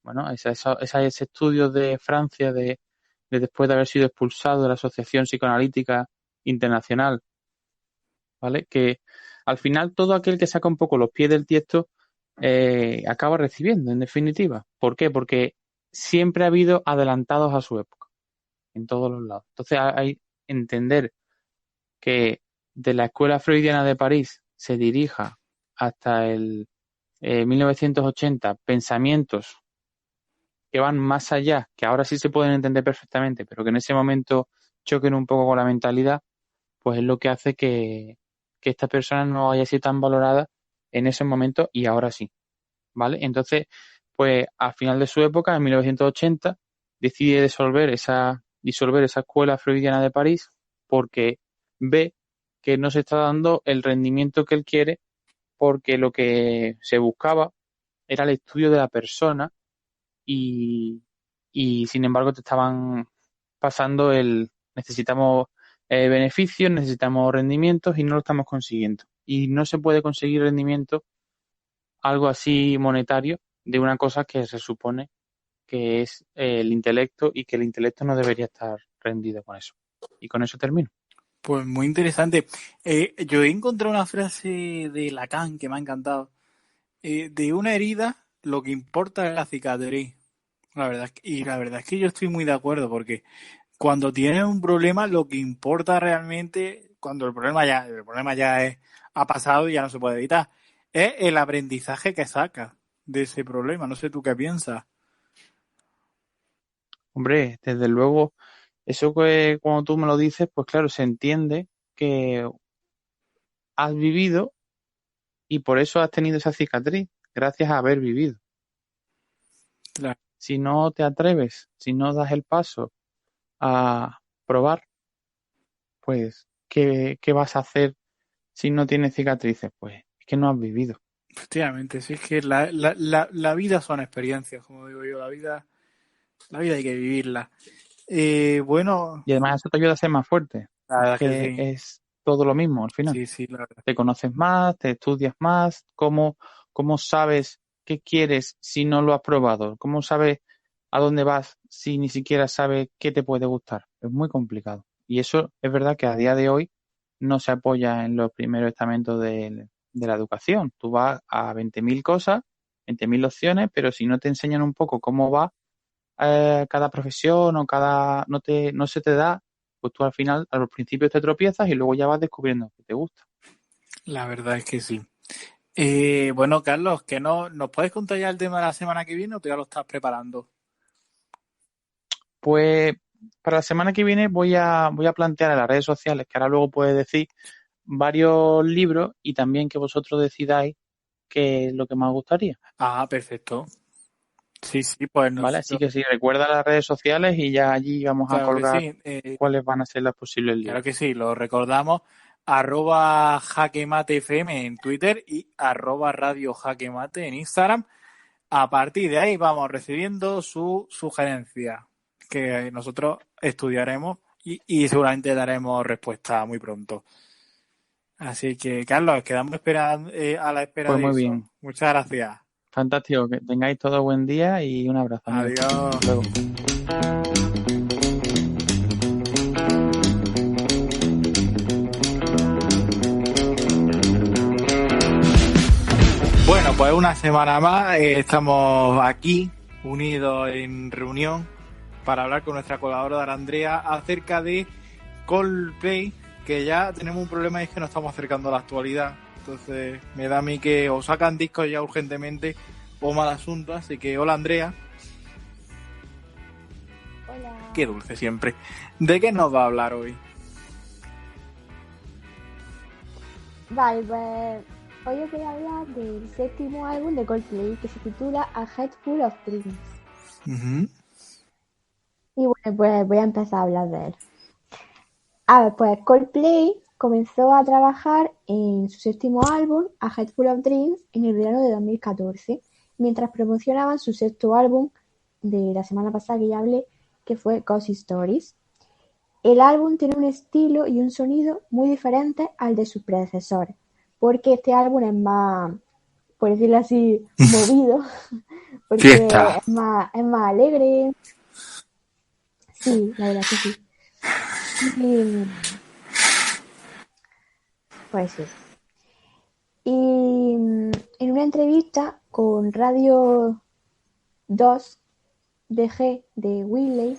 S5: Bueno, ese estudio de Francia de después de haber sido expulsado de la Asociación Psicoanalítica Internacional, ¿vale? Que al final todo aquel que saca un poco los pies del tiesto acaba recibiendo, en definitiva. ¿Por qué? Porque siempre ha habido adelantados a su época, en todos los lados. Entonces hay que entender que de la Escuela Freudiana de París se dirija hasta el 1980 pensamientos que van más allá, que ahora sí se pueden entender perfectamente, pero que en ese momento choquen un poco con la mentalidad, pues es lo que hace que esta persona no haya sido tan valorada en ese momento y ahora sí, ¿vale? Entonces, pues al final de su época, en 1980, decide disolver esa escuela freudiana de París porque ve que no se está dando el rendimiento que él quiere, porque lo que se buscaba era el estudio de la persona y sin embargo te estaban pasando necesitamos beneficios, necesitamos rendimientos y no lo estamos consiguiendo. Y no se puede conseguir rendimiento, algo así monetario, de una cosa que se supone que es el intelecto y que el intelecto no debería estar rendido con eso. Y con eso termino.
S1: Pues muy interesante. Yo he encontrado una frase de Lacan que me ha encantado. De una herida, lo que importa es la cicatriz. La verdad es que yo estoy muy de acuerdo, porque cuando tienes un problema, lo que importa realmente, cuando el problema ya ha pasado y ya no se puede evitar, es el aprendizaje que sacas de ese problema. No sé tú qué piensas.
S5: Hombre, desde luego, eso que cuando tú me lo dices, pues claro, se entiende que has vivido y por eso has tenido esa cicatriz, gracias a haber vivido.
S1: Claro.
S5: Si no te atreves, si no das el paso a probar, pues, ¿qué vas a hacer si no tienes cicatrices? Pues es que no has vivido.
S1: Efectivamente, sí, es que la vida son experiencias, como digo yo, la vida hay que vivirla. Bueno,
S5: Y además eso te ayuda a ser más fuerte.
S1: la verdad
S5: Es que
S1: sí.
S5: es todo lo mismo al final.
S1: Sí, la verdad.
S5: Te conoces más, te estudias más, ¿cómo sabes qué quieres si no lo has probado? ¿Cómo sabes a dónde vas si ni siquiera sabes qué te puede gustar? Es muy complicado. Y eso es verdad que a día de hoy no se apoya en los primeros estamentos de la educación. Tú vas a 20.000 cosas, 20.000 opciones, pero si no te enseñan un poco cómo va cada profesión o no se te da, pues tú al final a los principios te tropiezas y luego ya vas descubriendo que te gusta.
S1: La verdad es que sí. Bueno, Carlos, ¿que nos puedes contar ya el tema de la semana que viene o tú ya lo estás preparando?
S5: Pues para la semana que viene voy a plantear en las redes sociales, que ahora luego puedes decir, varios libros y también que vosotros decidáis qué es lo que más gustaría.
S1: Ah, perfecto. Sí, pues
S5: ¿Vale? Así que sí, recuerda las redes sociales y ya allí vamos a colgar cuáles van a ser las posibles libros.
S1: Claro que sí, lo recordamos, @jaquematefm en Twitter y @radio jaquemate en Instagram. A partir de ahí vamos recibiendo su sugerencia, que nosotros estudiaremos y seguramente daremos respuesta muy pronto. Así que, Carlos, quedamos a la espera
S5: pues
S1: de
S5: muy
S1: eso.
S5: Bien.
S1: Muchas gracias.
S5: Fantástico, que tengáis todo buen día y un abrazo.
S1: Adiós.
S5: Hasta luego.
S1: Bueno, pues una semana más estamos aquí, unidos en reunión, para hablar con nuestra colaboradora Andrea acerca de Coldplay, que ya tenemos un problema y es que nos estamos acercando a la actualidad. Entonces me da a mí que o sacan discos ya urgentemente o mal asunto. Así que hola Andrea.
S6: Hola.
S1: Qué dulce siempre. ¿De qué nos va a hablar hoy?
S6: Vale, pues hoy os voy a hablar del séptimo álbum de Coldplay que se titula A Head Full of Dreams.
S1: Uh-huh.
S6: Y bueno, pues voy a empezar a hablar de él. A ver, pues Coldplay comenzó a trabajar en su séptimo álbum, A Head Full of Dreams, en el verano de 2014, mientras promocionaban su sexto álbum de la semana pasada que ya hablé, que fue Ghost Stories. El álbum tiene un estilo y un sonido muy diferentes al de sus predecesores, porque este álbum es más, por decirlo así, movido, porque
S1: Fiesta.
S6: es más alegre. Sí, la verdad que sí. Y, pues sí. Y en una entrevista con Radio 2 DG de Whitley,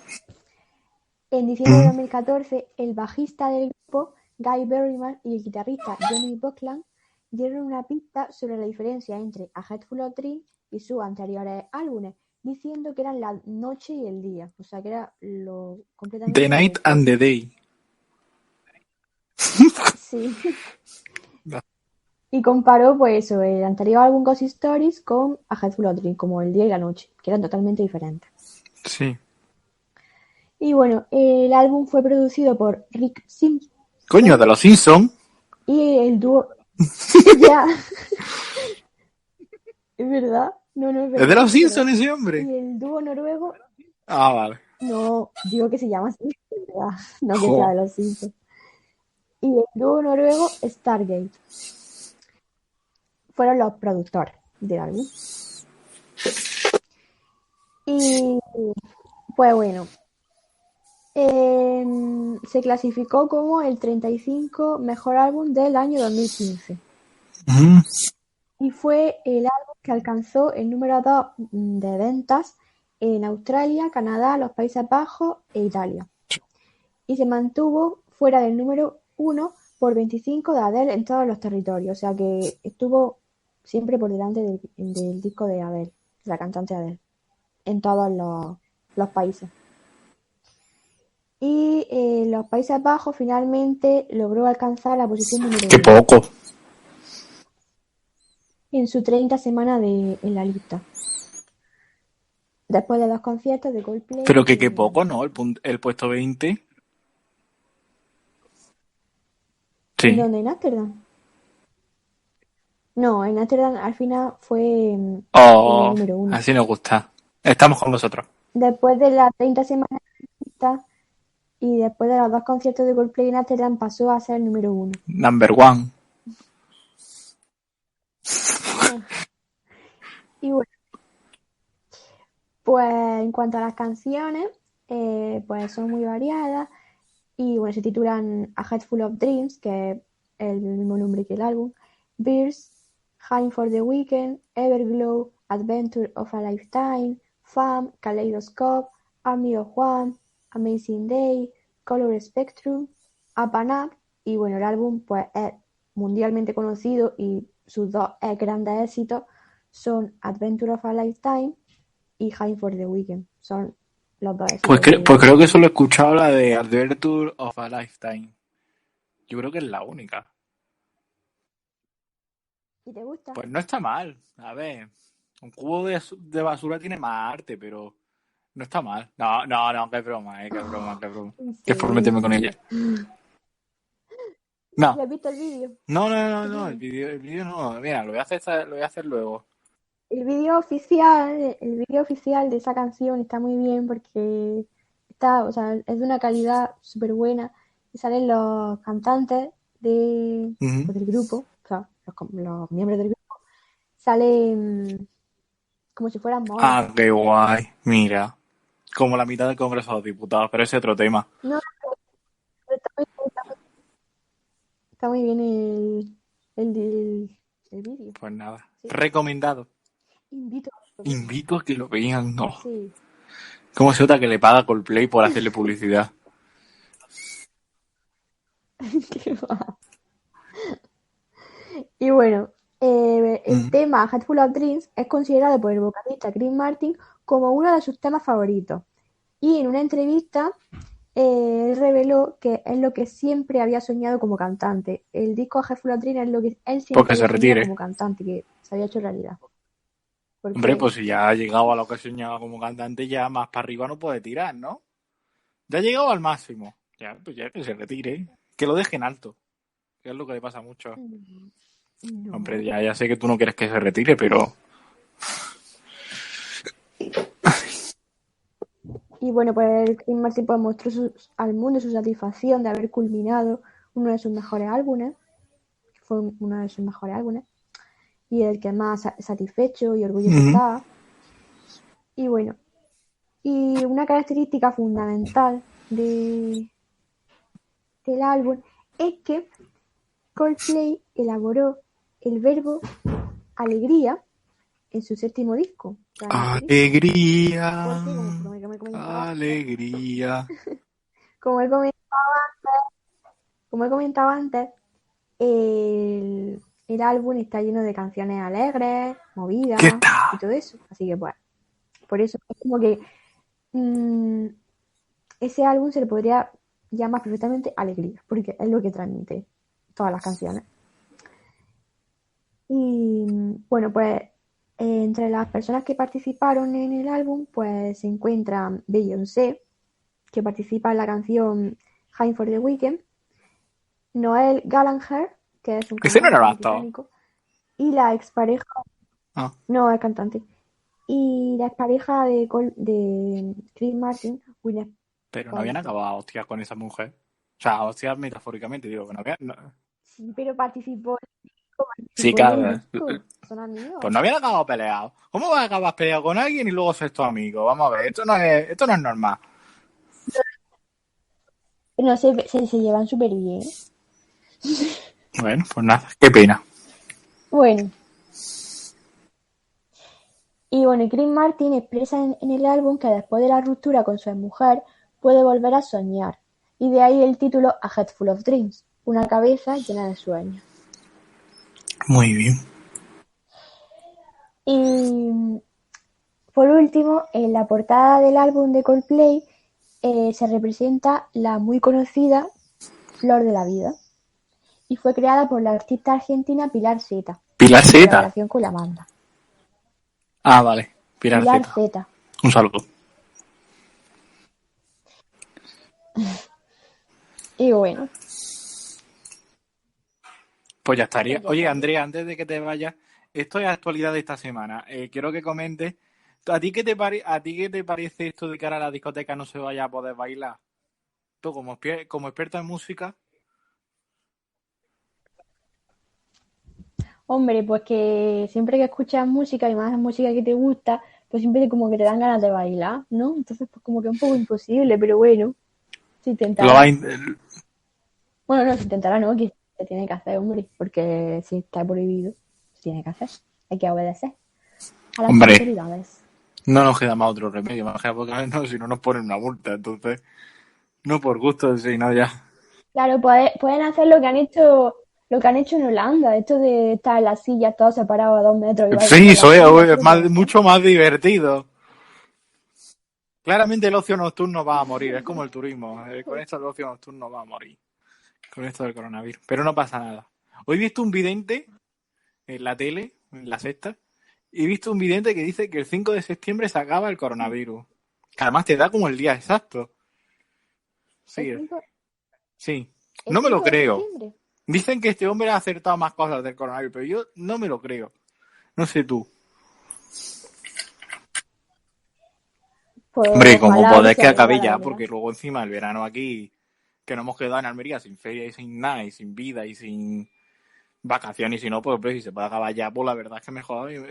S6: en diciembre de 2014, el bajista del grupo, Guy Berryman, y el guitarrista Johnny Buckland dieron una pista sobre la diferencia entre A Head Full of Dreams y sus anteriores álbumes, diciendo que eran la noche y el día, o sea que era lo completamente
S1: The Night and the Day.
S6: Sí. Y comparó pues eso, el anterior álbum Ghost Stories con A Head Full of Dreams, como el día y la noche, que eran totalmente diferentes.
S1: Sí.
S6: Y bueno, el álbum fue producido por Rick Simpson.
S1: Coño, de los Simpsons.
S6: Y el dúo... Ya. ¿Es verdad? No, no es verdad.
S1: ¿Es de los
S6: es verdad.
S1: Simpsons ese hombre?
S6: Y el dúo noruego...
S1: Ah, vale.
S6: No, digo que se llama así, es verdad. No que
S1: Jo.
S6: sea de los Simpsons. Y el dúo noruego Stargate fueron los productores del álbum. Y pues bueno, se clasificó como el 35 mejor álbum del año 2015.
S1: Mm.
S6: Y fue el álbum que alcanzó el número 2 de ventas en Australia, Canadá, los Países Bajos e Italia. Y se mantuvo fuera del número 1 por 25 de Adele en todos los territorios. O sea que estuvo siempre por delante del disco de Adele, de la cantante Adele, en todos los países. Y los Países Bajos finalmente logró alcanzar la posición número 1.
S1: ¡Qué poco!
S6: En su 30 semanas en la lista. Después de 2 conciertos de Coldplay.
S1: Pero que qué poco, ¿no? El puesto 20. Sí.
S6: ¿En dónde? ¿En Ámsterdam? No, en Ámsterdam al final fue el número 1.
S1: Así nos gusta. Estamos con vosotros.
S6: Después de las 30 semanas de la lista y después de los 2 conciertos de Coldplay en Ámsterdam pasó a ser el número 1.
S1: Number one.
S6: Y bueno, pues en cuanto a las canciones, pues son muy variadas y bueno, se titulan A Head Full of Dreams, que es el mismo nombre que el álbum, Beers, High for the Weekend, Everglow, Adventure of a Lifetime, Fam, Kaleidoscope, Army of One, Amazing Day, Color Spectrum, Up and Up. Y bueno, el álbum pues es mundialmente conocido y sus 2 grandes éxitos son Adventure of a Lifetime y High for the Weekend. Son los 2 éxitos.
S1: Pues creo que solo he escuchado la de Adventure of a Lifetime. Yo creo que es la única.
S6: ¿Y te gusta?
S1: Pues no está mal. A ver, un cubo de basura tiene más arte, pero no está mal. No, qué broma, qué broma. Que es por meterme con ella. No.
S6: ¿Ya has visto el vídeo?
S1: No, el vídeo no. Mira, lo voy a hacer luego.
S6: El vídeo oficial de esa canción está muy bien porque o sea, es de una calidad súper buena y salen los cantantes del grupo, o sea, los miembros del grupo, salen como si fueran monos.
S1: Ah, qué guay. Mira, como la mitad del Congreso de los Diputados, pero ese es otro tema.
S6: No, está muy bien el vídeo.
S1: Pues nada,
S6: Sí.
S1: recomendado.
S6: Invito
S1: a que lo vean, no.
S6: Sí.
S1: ¿Cómo se nota que le paga Coldplay por hacerle publicidad?
S6: Qué va. Y bueno, el tema Head Full of Dreams es considerado por el vocalista Chris Martin como uno de sus temas favoritos. Y en una entrevista, él reveló que es lo que siempre había soñado como cantante. El disco Head Full of Dreams es lo que él siempre
S1: Porque se
S6: había soñado
S1: retire.
S6: como cantante, que se había hecho realidad.
S1: Hombre, pues si ya ha llegado a lo que soñaba como cantante, ya más para arriba no puede tirar, ¿no? Ya ha llegado al máximo. Ya, pues ya que se retire. Que lo dejen alto. Que es lo que le pasa mucho.
S6: No.
S1: Hombre, ya sé que tú no quieres que se retire, pero...
S6: Y bueno, pues Chris Martin pues, mostró al mundo su satisfacción de haber culminado uno de sus mejores álbumes. Fue uno de sus mejores álbumes. Y el que más satisfecho y orgulloso estaba. Y bueno, y una característica fundamental del álbum es que Coldplay elaboró el verbo alegría en su séptimo disco.
S1: Alegría.
S6: Comentaba,
S1: Alegría.
S6: como he comentado antes, el álbum está lleno de canciones alegres, movidas y todo eso. Así que pues, por eso es como que ese álbum se le podría llamar perfectamente alegría, porque es lo que transmite todas las canciones. Y bueno, pues entre las personas que participaron en el álbum, pues se encuentra Beyoncé, que participa en la canción High for the Weekend, Noel Gallagher, que es un cantante británico, y la expareja... No, es cantante. Y la expareja de Chris Martin, William.
S1: Pero no habían acabado hostias con esa mujer. O sea, hostias metafóricamente, digo, que no habían... No.
S6: Sí, pero participó.
S1: Sí, claro.
S6: Son amigos.
S1: Pues no habían acabado peleados. ¿Cómo vas a acabar peleado con alguien y luego ser tu amigo? Vamos a ver, esto no es normal.
S6: No se llevan súper bien.
S1: Bueno, pues nada, qué pena.
S6: Bueno. Y bueno, Chris Martin expresa en el álbum que después de la ruptura con su exmujer puede volver a soñar. Y de ahí el título A Head Full of Dreams, una cabeza llena de sueños.
S1: Muy bien.
S6: Y por último, en la portada del álbum de Coldplay se representa la muy conocida Flor de la Vida. Y fue creada por la artista argentina Pilar Zeta.
S1: Pilar Zeta.
S6: En colaboración con la banda.
S1: Ah, vale. Pilar
S6: Zeta.
S1: Un saludo.
S6: Y bueno.
S1: Pues ya estaría. Oye, Andrea, antes de que te vayas, esto es actualidad de esta semana. Quiero que comentes. ¿A ti qué te parece esto de que ahora la discoteca no se vaya a poder bailar? Tú, como experta en música.
S6: Hombre, pues que siempre que escuchas música y más música que te gusta, pues siempre como que te dan ganas de bailar, ¿no? Entonces, pues como que es un poco imposible, pero bueno, se intentará. Bueno, no, se intentará, ¿no? Que se tiene que hacer, hombre, porque si está prohibido, se tiene que hacer. Hay que obedecer a las autoridades.
S1: No nos queda más otro remedio, más que porque no, si no nos ponen una multa, entonces no por gusto, sino ya.
S6: Claro, pueden hacer lo que han hecho en Holanda, esto de estar en las sillas todos separados a 2 metros.
S1: Sí, eso es mucho más divertido. Claramente el ocio nocturno va a morir, es como el turismo. Con esto el ocio nocturno va a morir. Con esto del coronavirus. Pero no pasa nada. Hoy he visto un vidente en la tele, en la sexta, y he visto un vidente que dice que el 5 de septiembre se acaba el coronavirus. Que además te da como el día exacto. Sí. Sí. No me lo creo. Dicen que este hombre ha acertado más cosas del coronavirus, pero yo no me lo creo. No sé tú.
S6: Pues,
S1: hombre, como podés que acabe ya, porque luego encima el verano aquí, que no hemos quedado en Almería sin feria y sin nada, y sin vida y sin vacaciones, y si no, pues si se puede acabar ya, pues la verdad es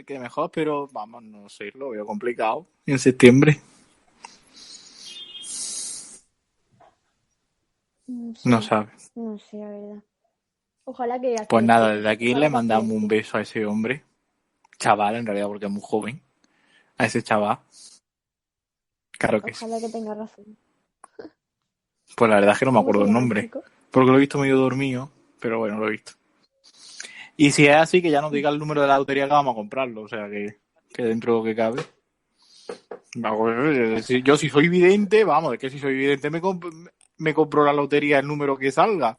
S1: que mejor, pero vamos, no sé, lo veo complicado en septiembre. No sabes.
S6: No sé, la verdad. Ojalá que...
S1: Pues nada, desde aquí le mandamos un beso a ese hombre. Chaval, en realidad, porque es muy joven. A ese chaval. Claro que sí.
S6: Ojalá que tenga razón.
S1: Pues la verdad es que no me
S6: ¿Cómo se
S1: acuerdo el
S6: llama el
S1: nombre,
S6: chico?
S1: porque lo he visto medio dormido, pero bueno, lo he visto. Y si es así, que ya nos diga el número de la lotería que vamos a comprarlo, o sea, que dentro de lo que cabe. Yo si soy vidente, vamos, es que si soy vidente me compro la lotería el número que salga.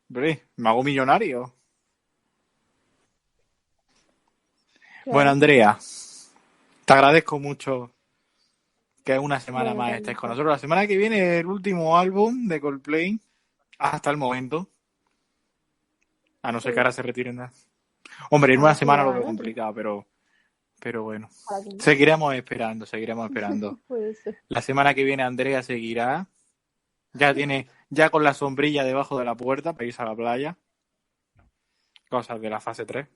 S1: Hombre, me hago millonario. Bueno,
S6: Claro.
S1: Andrea, te agradezco mucho que una semana
S6: Bueno,
S1: más estés con
S6: Carlito.
S1: nosotros. La semana que viene el último álbum de Coldplay hasta el momento. A no ser que
S6: Sí.
S1: ahora se retiren. Hombre, en
S6: A
S1: una
S6: ver si
S1: semana lo
S6: graban
S1: veo
S6: otro.
S1: complicado, pero bueno.
S6: Para que no.
S1: Seguiremos esperando, seguiremos esperando.
S6: Puede ser.
S1: La semana que viene Andrea seguirá. Ya con la sombrilla debajo de la puerta para irse a la playa. Cosas de la fase 3.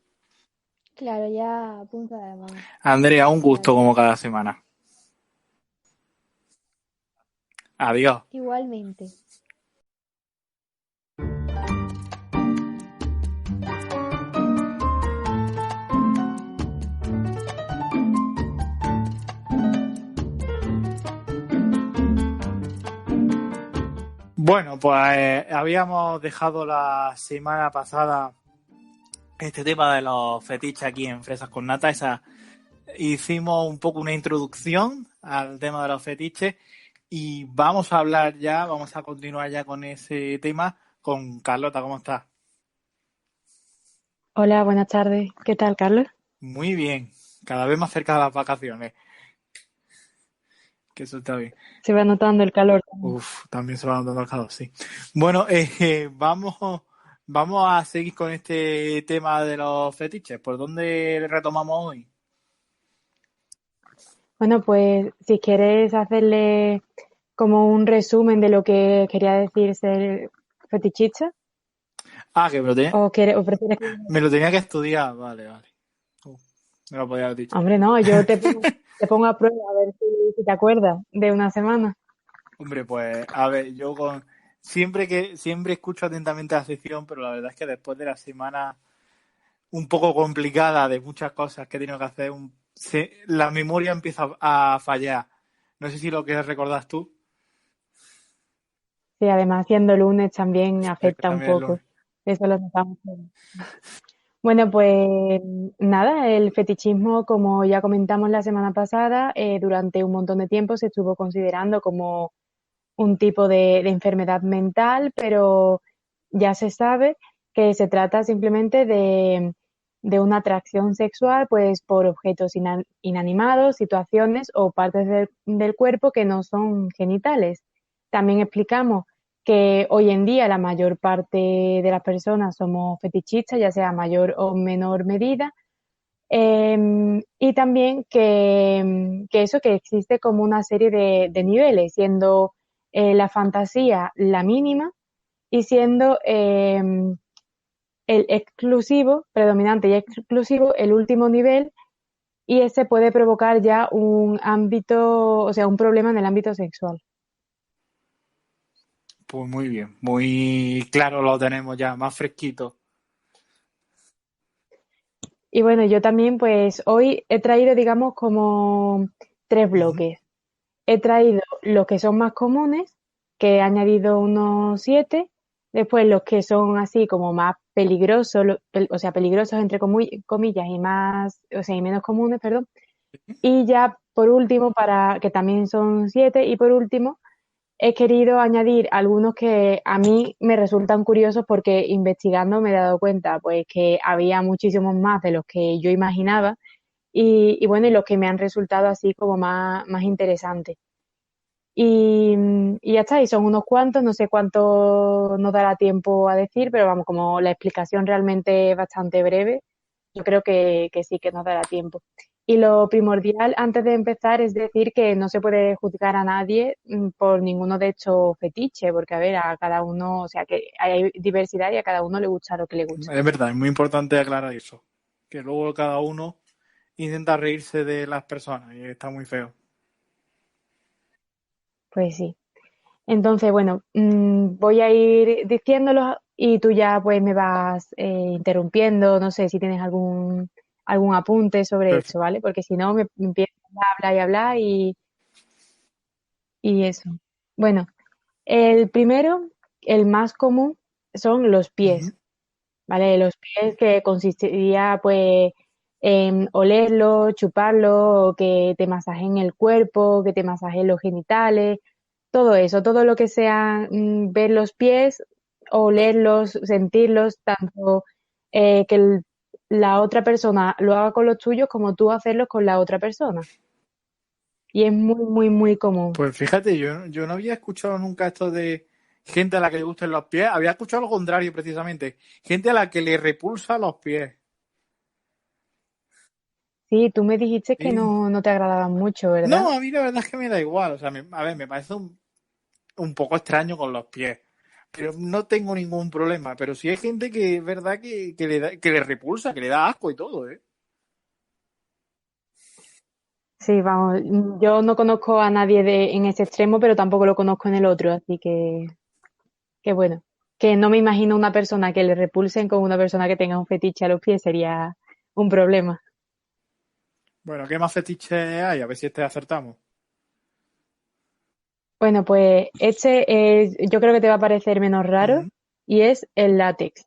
S6: Claro, ya a punta de mano.
S1: Andrea, un gusto
S6: Claro.
S1: como cada semana. Adiós.
S6: Igualmente.
S1: Bueno, pues habíamos dejado la semana pasada este tema de los fetiches aquí en Fresas con Nata. Hicimos un poco una introducción al tema de los fetiches y vamos a continuar ya con ese tema con Carlota. ¿Cómo estás?
S3: Hola, buenas tardes. ¿Qué tal, Carlos?
S1: Muy bien, cada vez más cerca de las vacaciones, que eso está bien.
S3: Se va notando el calor.
S1: Uf, también se va notando el calor, sí. Bueno, vamos a seguir con este tema de los fetiches. ¿Por dónde retomamos hoy?
S3: Bueno, pues si quieres hacerle como un resumen de lo que quería decir ser fetichista,
S1: Ah, que
S3: o prefieres que...
S1: me lo tenía que estudiar. Vale, vale. Me lo podía haber dicho.
S3: Hombre, no, yo te pongo a prueba a ver si te acuerdas de una semana.
S1: Hombre, pues, a ver, siempre escucho atentamente la sección, pero la verdad es que después de la semana un poco complicada de muchas cosas que he tenido que hacer, la memoria empieza a fallar. No sé si lo que recordás tú.
S3: Sí, además siendo lunes también
S1: Es que
S3: afecta un
S1: también es
S3: poco.
S1: lunes.
S3: Eso lo notamos todos. Bueno, pues nada, el fetichismo, como ya comentamos la semana pasada, durante un montón de tiempo se estuvo considerando como un tipo de enfermedad mental, pero ya se sabe que se trata simplemente de una atracción sexual, pues por objetos inanimados, situaciones o partes del cuerpo que no son genitales. También explicamos que hoy en día la mayor parte de las personas somos fetichistas, ya sea a mayor o menor medida, y también que existe como una serie de niveles, siendo la fantasía la mínima y siendo el exclusivo, predominante y exclusivo, el último nivel, y ese puede provocar ya un ámbito, o sea, un problema en el ámbito sexual.
S1: Pues muy bien, muy claro lo tenemos ya, más fresquito.
S3: Y bueno, yo también, pues hoy he traído, digamos, como tres
S1: Ujú.
S3: bloques. He traído los que son más comunes, que he añadido unos 7. Después los que son así como más peligrosos, o sea, peligrosos entre comillas y más, o sea, y menos comunes, perdón. Y ya por último, para que también son 7. Y por último, he querido añadir algunos que a mí me resultan curiosos porque investigando me he dado cuenta, pues, que había muchísimos más de los que yo imaginaba y bueno, y los que me han resultado así como más interesantes. Y ya está, y son unos cuantos, no sé cuánto nos dará tiempo a decir, pero vamos, como la explicación realmente es bastante breve, yo creo que sí que nos dará tiempo. Y lo primordial antes de empezar es decir que no se puede juzgar a nadie por ninguno de estos fetiches, porque a ver, a cada uno, o sea, que hay diversidad y a cada uno le gusta lo que le gusta.
S1: Es verdad, es muy importante aclarar eso. Que luego cada uno intenta reírse de las personas y está muy feo.
S3: Pues sí. Entonces, bueno, voy a ir diciéndolos y tú ya pues me vas interrumpiendo, no sé si tienes algún apunte sobre
S1: Perfecto.
S3: esto, ¿vale? Porque si no me empiezo a hablar y hablar
S6: y eso. Bueno, el primero, el más común, son los pies,
S1: Ujú.
S6: ¿vale? Los pies que consistiría, pues, en olerlo, chuparlo, o que te masajen el cuerpo, que te masajen los genitales, todo eso, todo lo que sea ver los pies, olerlos, sentirlos, tanto que la otra persona lo haga con los tuyos como tú hacerlos con la otra persona. Y es muy, muy, muy común.
S1: Pues fíjate, yo no había escuchado nunca esto de gente a la que le gusten los pies. Había escuchado lo contrario, precisamente. Gente a la que le repulsa los pies.
S6: Sí, tú me dijiste que
S1: Sí.
S6: no te agradaban mucho, ¿verdad?
S1: No, a mí la verdad es que me da igual. O sea, a ver, me parece un poco extraño con los pies. Pero no tengo ningún problema. Pero sí hay gente que es verdad que le repulsa, que le da asco y todo, ¿eh?
S6: Sí, vamos, yo no conozco a nadie en ese extremo, pero tampoco lo conozco en el otro, así que bueno, que no me imagino una persona que le repulsen con una persona que tenga un fetiche a los pies, sería un problema.
S1: Bueno, ¿qué más fetiches hay? A ver si este acertamos.
S6: Bueno, pues yo creo que te va a parecer menos raro
S1: Ujú.
S6: y es el látex,
S1: Sí.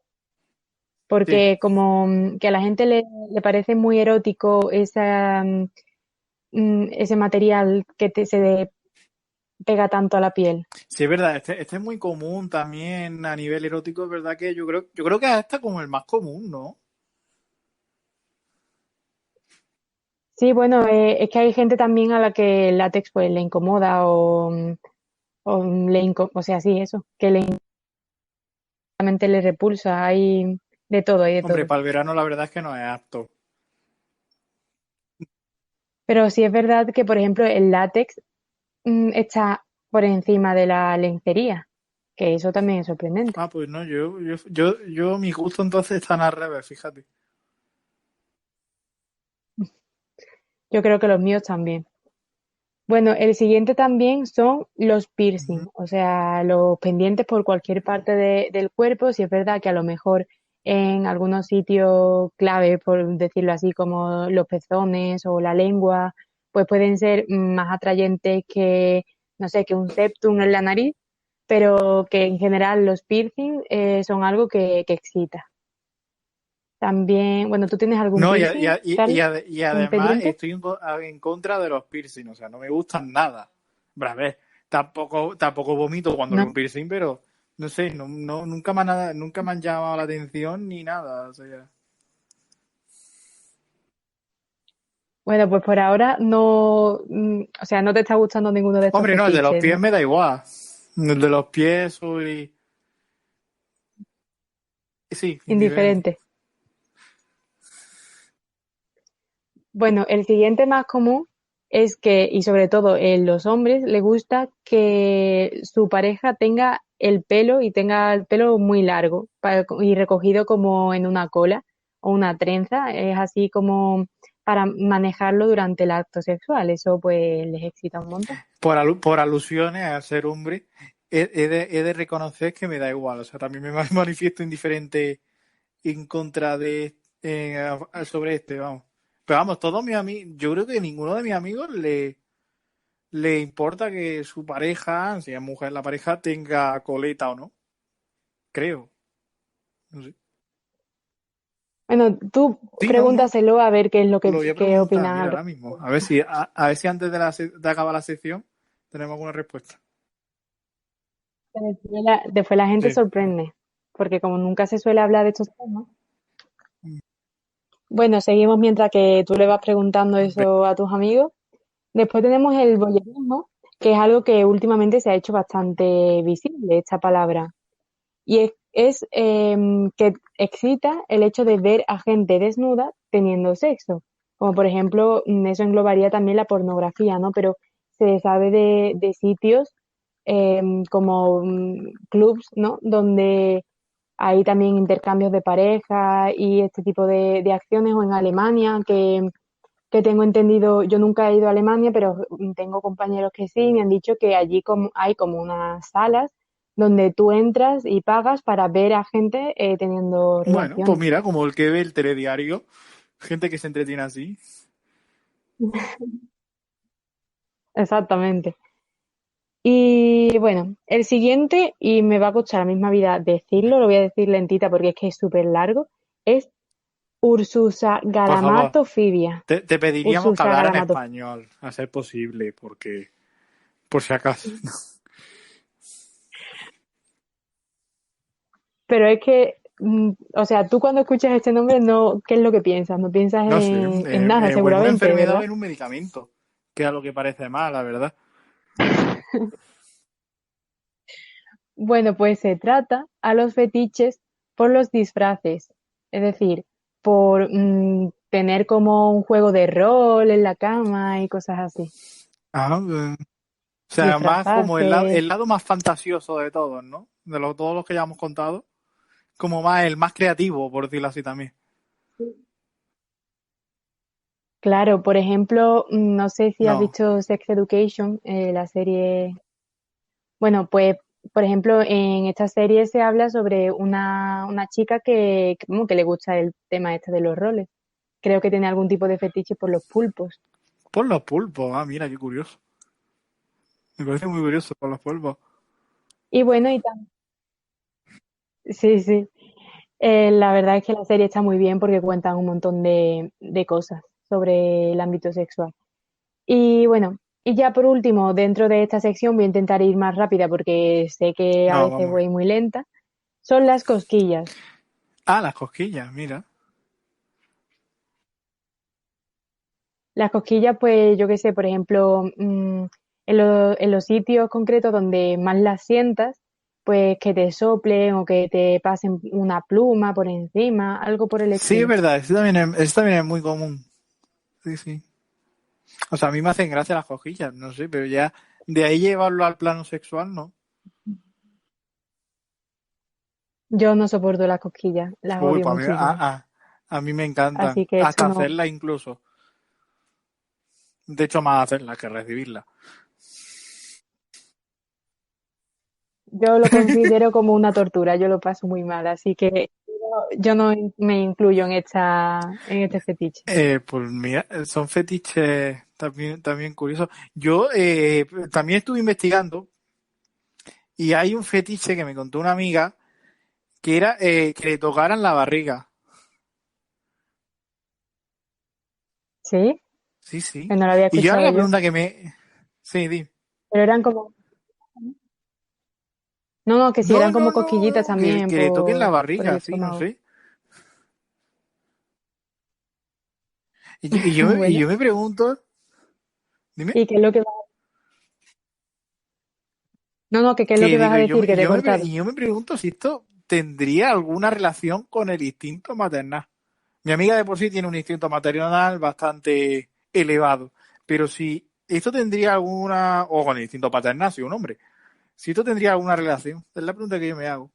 S6: porque como que a la gente le parece muy erótico ese material que se pega tanto a la piel.
S1: Sí, es verdad, este es muy común también a nivel erótico, es verdad que yo creo que es hasta como el más común, ¿no?
S6: Sí, bueno, es que hay gente también a la que el látex pues le incomoda o sea, sí, eso, que realmente le repulsa, hay de todo, hay de
S1: Hombre,
S6: todo.
S1: para el verano la verdad es que no es apto.
S6: Pero sí es verdad que, por ejemplo, el látex está por encima de la lencería, que eso también es sorprendente.
S1: Ah, pues no, yo mis gustos entonces están al revés, fíjate.
S6: Yo creo que los míos también. Bueno, el siguiente también son los
S1: Ujú.
S6: piercing, o sea, los pendientes por cualquier parte del cuerpo. Si es verdad que a lo mejor en algunos sitios clave, por decirlo así, como los pezones o la lengua, pues pueden ser más atrayentes que, no sé, que un septum en la nariz, pero que en general los piercing son algo que excita. También, bueno, ¿tú tienes algún
S1: No,
S6: piercing, Carlos?
S1: y
S6: ¿Un
S1: además
S6: pendiente?
S1: estoy en contra de los piercing, o sea, no me gustan nada. Pero a ver, tampoco vomito cuando veo un
S6: No.
S1: piercing, pero no sé, nunca me han llamado la atención ni nada, o sea.
S6: Bueno, pues por ahora no, o sea, no te está gustando ninguno de estos
S1: Hombre, no, el de los
S6: fetiches,
S1: pies
S6: ¿no?
S1: me da igual. El de los pies soy... Sí, indiferente.
S6: Indiferente. Bueno, el siguiente más común es que, y sobre todo en los hombres, le gusta que su pareja tenga el pelo y tenga el pelo muy largo y recogido como en una cola o una trenza. Es así como para manejarlo durante el acto sexual. Eso pues les excita un montón.
S1: Por alusiones a ser hombre, he de reconocer que me da igual. O sea, también me manifiesto indiferente en contra de sobre este, vamos. Pero vamos, todos mis amigos, yo creo que ninguno de mis amigos le importa que su pareja, si es mujer la pareja, tenga coleta o no. Creo. No sé.
S6: Bueno, tú
S1: Sí, no, no.
S6: pregúntaselo a ver qué es lo
S1: Lo voy a
S6: que
S1: preguntar,
S6: opinan
S1: mira,
S6: al
S1: ahora mismo. A ver si antes de acabar la sección tenemos alguna respuesta.
S6: después la gente
S1: Sí.
S6: sorprende, porque como nunca se suele hablar de estos temas. Bueno, seguimos mientras que tú le vas preguntando eso a tus amigos. Después tenemos el voyeurismo, que es algo que últimamente se ha hecho bastante visible, esta palabra. Y que excita el hecho de ver a gente desnuda teniendo sexo. Como por ejemplo, eso englobaría también la pornografía, ¿no? Pero se sabe de sitios como clubs, ¿no? Donde hay también intercambios de pareja y este tipo de acciones, o en Alemania, que tengo entendido, yo nunca he ido a Alemania, pero tengo compañeros que sí, me han dicho que allí hay como unas salas donde tú entras y pagas para ver a gente teniendo
S1: Bueno, pues
S6: relaciones.
S1: mira, como el que ve el telediario, gente que se entretiene así.
S6: Exactamente. Y bueno, el siguiente, y me va a costar la misma vida decirlo, lo voy a decir lentita porque es que es súper largo, es Ursusa
S1: Por favor,
S6: galamatophobia.
S1: te pediríamos que
S6: Ursusa
S1: hablara en
S6: galamatophobia.
S1: español, a ser posible, porque, por si acaso.
S6: Pero es que, o sea, tú cuando escuchas este nombre, no, ¿qué es lo que piensas? No piensas
S1: No sé,
S6: en nada,
S1: o en una
S6: seguramente,
S1: enfermedad o
S6: ¿verdad?
S1: en un medicamento, que es a lo que parece más, la verdad.
S6: Bueno, pues se trata a los fetiches por los disfraces, es decir, por tener como un juego de rol en la cama y cosas así.
S1: Ah, o sea, más como
S6: Disfrazarse.
S1: el lado más fantasioso de todos, ¿no? Todos los que ya hemos contado, como más el más creativo, por decirlo así también.
S6: Claro, por ejemplo, no sé si has
S1: No.
S6: visto Sex Education, la serie. Bueno, pues, por ejemplo, en esta serie se habla sobre una chica que le gusta el tema este de los roles. Creo que tiene algún tipo de fetiche por los pulpos.
S1: Por los pulpos, mira, qué curioso. Me parece muy curioso por los pulpos.
S6: Y bueno, sí, sí. La verdad es que la serie está muy bien porque cuentan un montón de cosas sobre el ámbito sexual. Y bueno, y ya por último, dentro de esta sección voy a intentar ir más rápida porque sé que a
S1: No,
S6: veces
S1: vamos.
S6: voy muy lenta. Son las cosquillas.
S1: Ah, las cosquillas, mira.
S6: Las cosquillas, pues yo qué sé, por ejemplo, en los sitios concretos donde más las sientas, pues que te soplen o que te pasen una pluma por encima, algo por el
S1: Sí, es
S6: estilo.
S1: verdad, eso también es muy común. Sí, sí. O sea, a mí me hacen gracia las cosquillas, no sé, pero ya de ahí llevarlo al plano sexual, ¿no?
S6: Yo no soporto las cosquillas, las
S1: Uy,
S6: odio
S1: pues
S6: muchísimo.
S1: a mí me encantan.
S6: Así que esto
S1: Hasta
S6: no,
S1: hacerlas incluso. De hecho, más hacerlas que recibirlas.
S6: yo lo considero como una tortura, yo lo paso muy mal, así que yo no me incluyo en este fetiche.
S1: Pues mira, son fetiches también curiosos. Yo también estuve investigando y hay un fetiche que me contó una amiga que era que le tocaran la barriga.
S6: ¿Sí?
S1: Sí, sí.
S6: Que no lo había
S1: Y yo ahora
S6: escuchado
S1: la
S6: yo.
S1: pregunta que me... Sí, di.
S6: Pero eran como, no, no, que si
S1: No,
S6: eran como
S1: no, no,
S6: cosquillitas
S1: no,
S6: también
S1: que le toquen la
S6: por el
S1: barriga, sí, no
S6: estómago.
S1: sé. Y
S6: Bueno,
S1: yo me pregunto, dime,
S6: ¿y qué es lo que No, no, que qué es lo que vas a decir, que te he cortado.
S1: y yo me pregunto si esto tendría alguna relación con el instinto maternal. Mi amiga de por sí tiene un instinto maternal bastante elevado, pero si esto tendría alguna, o con el instinto paternal, si un hombre, si esto tendría alguna relación, es la pregunta que yo me hago.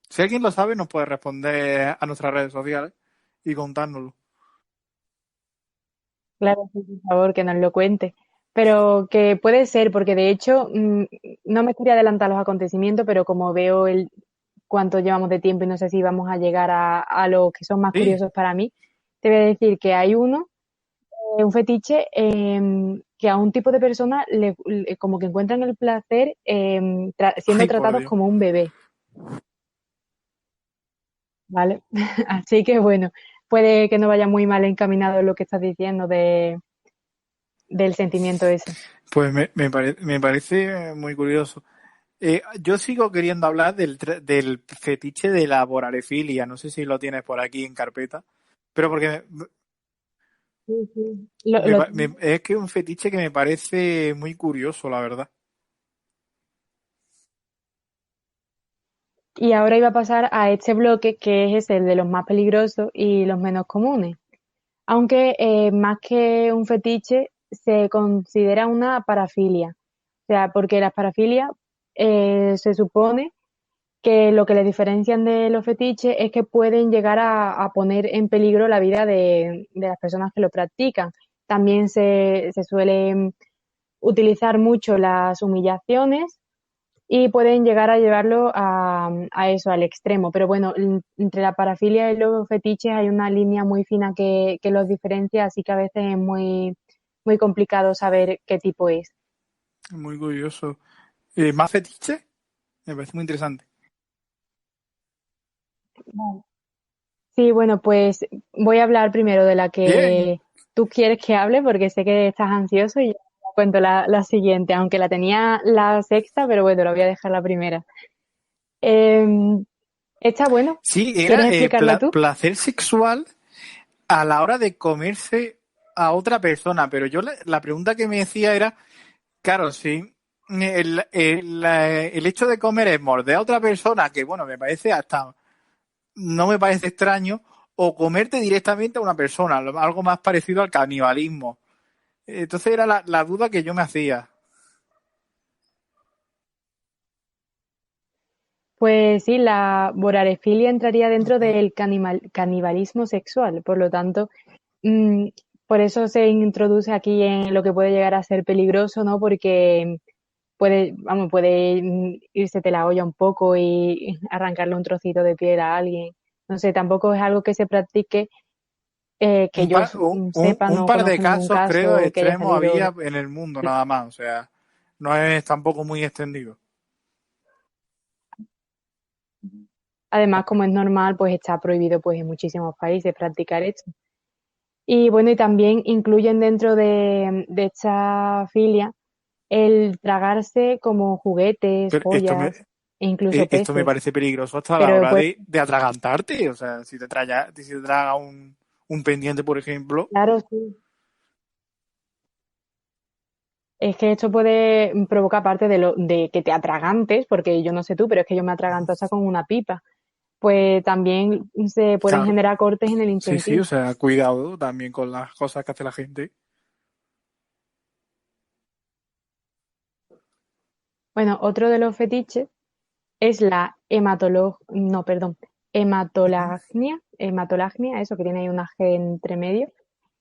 S1: Si alguien lo sabe, nos puede responder a nuestras redes sociales y contárnoslo.
S6: Claro, sí, por favor, que nos lo cuente. Pero que puede ser, porque de hecho no me quería adelantar los acontecimientos, pero como veo el cuánto llevamos de tiempo y no sé si vamos a llegar a los que son más
S1: Sí,
S6: curiosos para mí, te voy a decir que hay un fetiche, que a un tipo de persona como que encuentran el placer siendo
S1: ay, por
S6: tratados
S1: Dios.
S6: como un bebé, ¿vale? Así que bueno, puede que no vaya muy mal encaminado lo que estás diciendo del sentimiento ese.
S1: Pues me parece muy curioso. Yo sigo queriendo hablar del fetiche de la vorarefilia. No sé si lo tienes por aquí en carpeta, pero porque
S6: Sí, sí. Lo tengo.
S1: es que es un fetiche que me parece muy curioso, la verdad.
S6: Y ahora iba a pasar a este bloque que es el de los más peligrosos y los menos comunes. Aunque más que un fetiche, se considera una parafilia. O sea, porque las parafilias se supone que lo que les diferencian de los fetiches es que pueden llegar a poner en peligro la vida de las personas que lo practican. También se suelen utilizar mucho las humillaciones y pueden llegar a llevarlo a eso, al extremo. Pero bueno, entre la parafilia y los fetiches hay una línea muy fina que los diferencia, así que a veces es muy, muy complicado saber qué tipo es.
S1: Muy curioso. más fetiche, me parece muy interesante.
S6: Sí, bueno, pues voy a hablar primero de la
S1: Bien.
S6: que tú quieres que hable porque sé que estás ansioso y ya cuento la siguiente, aunque la tenía la sexta, pero bueno, la voy a dejar la primera. Em, Está bueno.
S1: Sí,
S6: ¿Quieres
S1: era
S6: explicarla tú?
S1: placer sexual a la hora de comerse a otra persona, pero yo la pregunta que me decía era, claro, sí, el hecho de comer es morder a otra persona, que bueno, me parece hasta, no me parece extraño, o comerte directamente a una persona, algo más parecido al canibalismo. Entonces era la duda que yo me hacía.
S6: Pues sí, la vorarefilia entraría dentro del canibalismo sexual, por lo tanto, mm, por eso se introduce aquí en lo que puede llegar a ser peligroso, ¿no? Porque puede irse te la olla un poco y arrancarle un trocito de piel a alguien. No sé, tampoco es algo que se practique, que yo sepa,
S1: Un
S6: no
S1: par de
S6: conozco ningún
S1: casos, creo,
S6: caso que haya
S1: extremos
S6: salido.
S1: había en el mundo nada más, o sea, no es tampoco muy extendido.
S6: Además, como es normal, pues está prohibido pues en muchísimos países practicar esto. Y bueno, y también incluyen dentro de esta filia el tragarse como juguetes,
S1: Pero
S6: joyas e incluso
S1: esto me
S6: peces.
S1: parece peligroso hasta la
S6: Pero
S1: hora
S6: pues,
S1: de atragantarte, o sea, si te traga un pendiente, por ejemplo.
S6: claro, sí. Es que esto puede provocar parte de que te atragantes, porque yo no sé tú, pero es que yo me atraganto hasta con una pipa. Pues también se pueden
S1: Claro,
S6: generar cortes en el
S1: sí, sí, o
S6: intestino.
S1: sea, cuidado también con las cosas que hace la gente.
S6: Bueno, otro de los fetiches es la no, perdón, hematolagnia, eso que tiene ahí una G entre medio,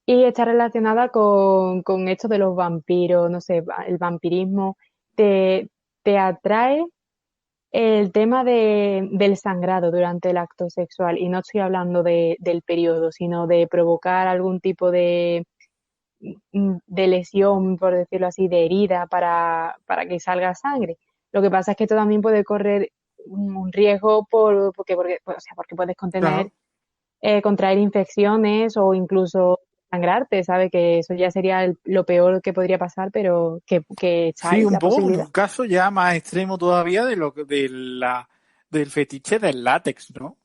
S6: y está relacionada con esto de los vampiros, no sé, el vampirismo. Te, te atrae el tema del sangrado durante el acto sexual, y no estoy hablando del periodo, sino de provocar algún tipo de lesión, por decirlo así, de herida para que salga sangre. Lo que pasa es que esto también puede correr un riesgo o sea, porque puedes
S1: Claro.
S6: contraer infecciones o incluso sangrarte, ¿sabe? Que eso ya sería lo peor que podría pasar, pero que está
S1: Sí,
S6: ahí
S1: un
S6: la
S1: poco
S6: posibilidad.
S1: un caso ya más extremo todavía del fetiche del látex, ¿no?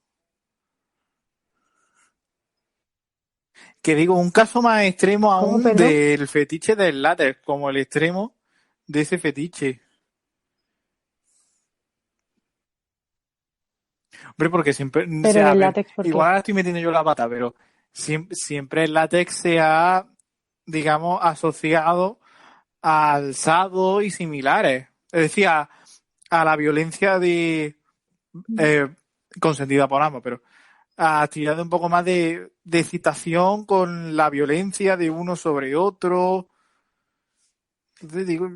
S1: Que digo, un caso más extremo
S6: ¿Cómo,
S1: aún
S6: perdón?
S1: del fetiche del látex, como el extremo de ese fetiche. Hombre, porque siempre, o
S6: Pero
S1: sea, a
S6: del
S1: ver,
S6: látex, ¿por
S1: igual
S6: qué?
S1: ahora estoy metiendo yo la pata, pero siempre el látex se ha, digamos, asociado al sado y similares. Es decir, a la violencia eh, consentida por ambos, pero a actividades un poco más de excitación con la violencia de uno sobre otro. Entonces digo,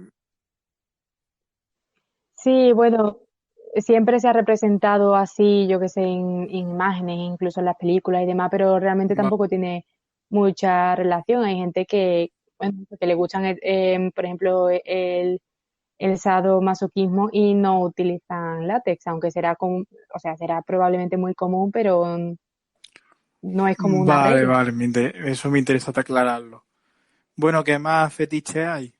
S6: Sí, bueno, siempre se ha representado así, yo que sé, en imágenes, incluso en las películas y demás, pero realmente
S1: va-
S6: tampoco tiene mucha relación. Hay gente bueno, que le gustan, por ejemplo, el sadomasoquismo y no utilizan látex, aunque o sea, será probablemente muy común, pero no es como una
S1: vale,
S6: regla.
S1: vale, eso me interesa aclararlo. Bueno, ¿qué más fetiche hay?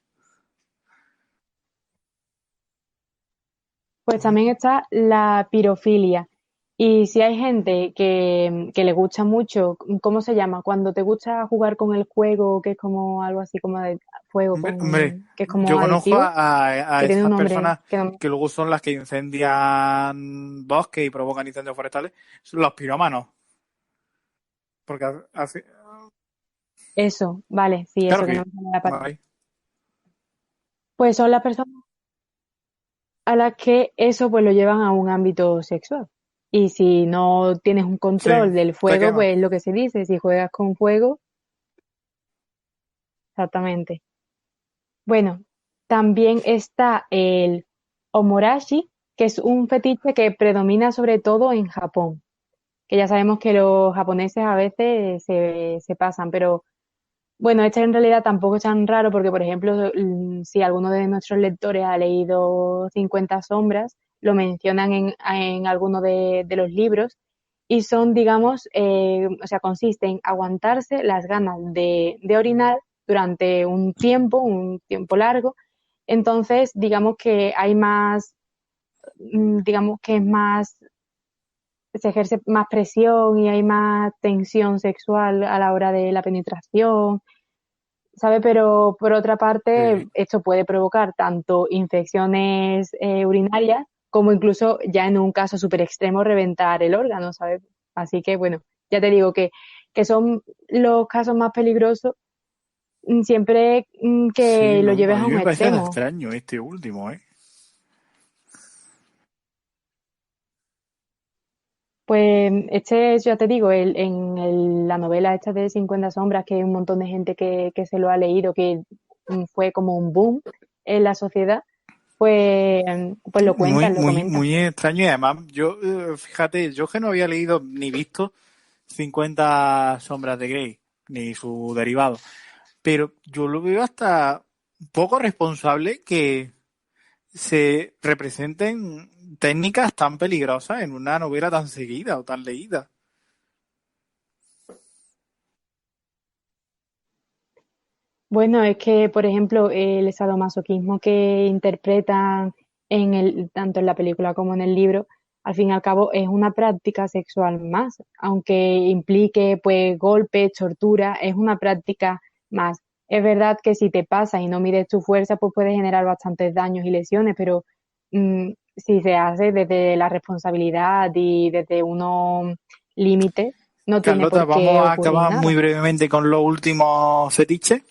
S6: Pues también está la pirofilia. Y si hay gente que le gusta mucho, ¿cómo se llama? Cuando te gusta jugar con el fuego, que es como algo así como de fuego,
S1: Hombre,
S6: que es como
S1: yo conozco
S6: adictivo,
S1: a
S6: que tiene un
S1: esas
S6: nombre
S1: personas que luego son las que incendian bosques y provocan incendios forestales, son los pirómanos. Porque
S6: eso, vale, sí,
S1: claro
S6: eso que no
S1: que,
S6: me sale la palabra.
S1: vale,
S6: Pues son las personas a las que eso pues lo llevan a un ámbito sexual. Y si no tienes un
S1: sí,
S6: control del
S1: te
S6: fuego,
S1: quema.
S6: pues lo que se dice, si juegas con fuego, exactamente. Bueno, también está el omorashi, que es un fetiche que predomina sobre todo en Japón, que ya sabemos que los japoneses a veces se pasan, pero
S3: Bueno, este en realidad tampoco es tan raro porque, por ejemplo, si alguno de nuestros lectores ha leído 50 sombras, lo mencionan en alguno de los libros y son, digamos, o sea, consiste en aguantarse las ganas de orinar durante un tiempo largo. Entonces, digamos que hay más, digamos que es más, se ejerce más presión y hay más tensión sexual a la hora de la penetración, ¿sabe? Pero por otra parte,
S1: Sí.
S3: esto puede provocar tanto infecciones urinarias como incluso ya en un caso súper extremo reventar el órgano, ¿sabes? Así que bueno, ya te digo que son los casos más peligrosos siempre
S1: Sí,
S3: que lo
S1: no,
S3: lleves
S1: a
S3: a
S1: mí
S3: un
S1: me parece
S3: extremo.
S1: extraño este último, ¿eh?
S3: Pues este es, ya te digo, la novela esta de 50 sombras, que hay un montón de gente que se lo ha leído, que fue como un boom en la sociedad, pues, pues lo
S1: Muy,
S3: cuentan, lo
S1: muy,
S3: comentan.
S1: muy extraño y además yo, fíjate, yo que no había leído ni visto 50 sombras de Grey, ni su derivado, pero yo lo veo hasta un poco responsable que se representen técnicas tan peligrosas en una novela tan seguida o tan leída.
S3: Bueno, es que, por ejemplo, el sadomasoquismo que interpretan tanto en la película como en el libro, al fin y al cabo es una práctica sexual más, aunque implique pues golpes, tortura, es una práctica más. Es verdad que si te pasas y no mides tu fuerza, pues puede generar bastantes daños y lesiones, pero si se hace desde la responsabilidad y desde unos límites, no tiene
S1: Carlota,
S3: por qué
S1: vamos a
S3: ocurrir
S1: acabar muy
S3: nada.
S1: brevemente con los últimos fetiches.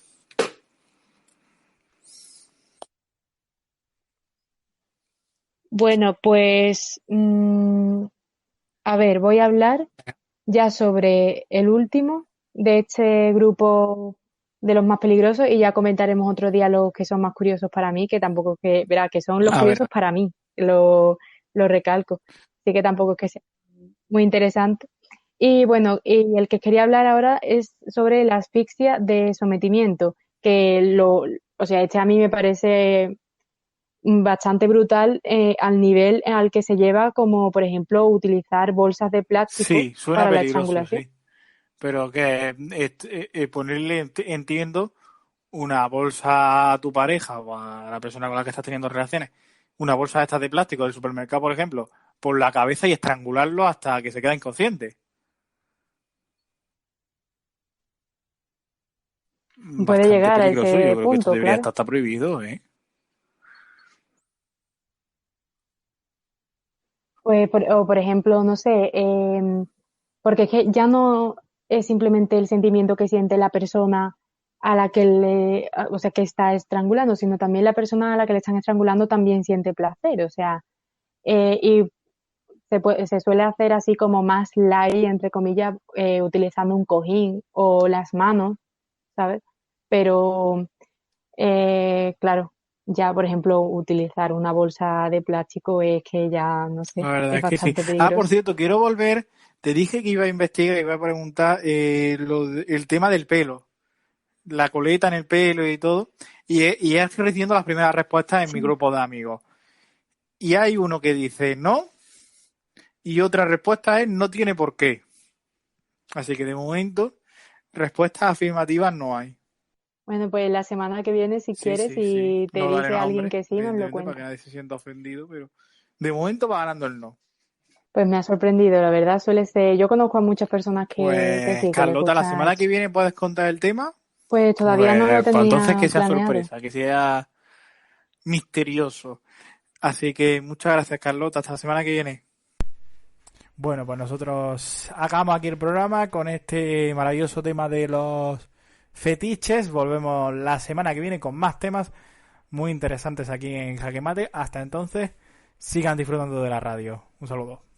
S3: Bueno, pues a ver, voy a hablar ya sobre el último de este grupo de los más peligrosos y ya comentaremos otro día los que son más curiosos para mí, que tampoco es que, verá, que son los
S1: A ver,
S3: curiosos para mí, lo recalco. Así que tampoco es que sea muy interesante. Y bueno, y el que quería hablar ahora es sobre la asfixia de sometimiento, o sea, este a mí me parece bastante brutal al nivel al que se lleva, como por ejemplo utilizar bolsas de plástico
S1: sí, suena
S3: para la
S1: peligroso,
S3: estrangulación.
S1: sí. Pero que ponerle, entiendo, una bolsa a tu pareja o a la persona con la que estás teniendo relaciones, una bolsa de estas de plástico del supermercado, por ejemplo, por la cabeza y estrangularlo hasta que se queda inconsciente.
S3: Puede
S1: Bastante
S3: llegar a
S1: peligroso. Yo
S3: ese
S1: creo que esto
S3: punto,
S1: debería
S3: claro.
S1: estar hasta prohibido, ¿eh?
S3: Pues, o por ejemplo, no sé, porque es que ya no es simplemente el sentimiento que siente la persona a la que o sea, que está estrangulando, sino también la persona a la que le están estrangulando también siente placer, o sea, y se suele hacer así como más light, entre comillas, utilizando un cojín o las manos, ¿sabes? Pero, claro, ya, por ejemplo, utilizar una bolsa de plástico es que ya, no sé,
S1: La verdad
S3: es
S1: es que sí.
S3: bastante
S1: Ah, por
S3: peligroso.
S1: cierto, quiero volver. Te dije que iba a investigar, iba a preguntar el tema del pelo, la coleta en el pelo y todo. Y he recibiendo las primeras respuestas en mi
S3: Sí.
S1: grupo de amigos. Y hay uno que dice no, y otra respuesta es no tiene por qué. Así que de momento, respuestas afirmativas no hay.
S3: Bueno, pues la semana que viene, si
S1: Sí,
S3: quieres,
S1: sí, sí.
S3: si te
S1: No daré
S3: dice alguien
S1: nombre,
S3: que sí, nos lo
S1: evidentemente, para que
S3: cuenta.
S1: nadie se sienta ofendido, pero de momento va ganando el no.
S3: Pues me ha sorprendido, la verdad, suele ser, yo conozco a muchas personas que
S1: Pues
S3: sí, que les
S1: Carlota, la
S3: gusta
S1: semana
S3: eso.
S1: que viene puedes contar el tema.
S3: Pues todavía no lo
S1: Pues entonces
S3: tenía
S1: que sea
S3: planeado.
S1: sorpresa, que sea misterioso. Así que muchas gracias, Carlota. Hasta la semana que viene. Bueno, pues nosotros acabamos aquí el programa con este maravilloso tema de los fetiches. Volvemos la semana que viene con más temas muy interesantes aquí en Jaque Mate. Hasta entonces, sigan disfrutando de la radio. Un saludo.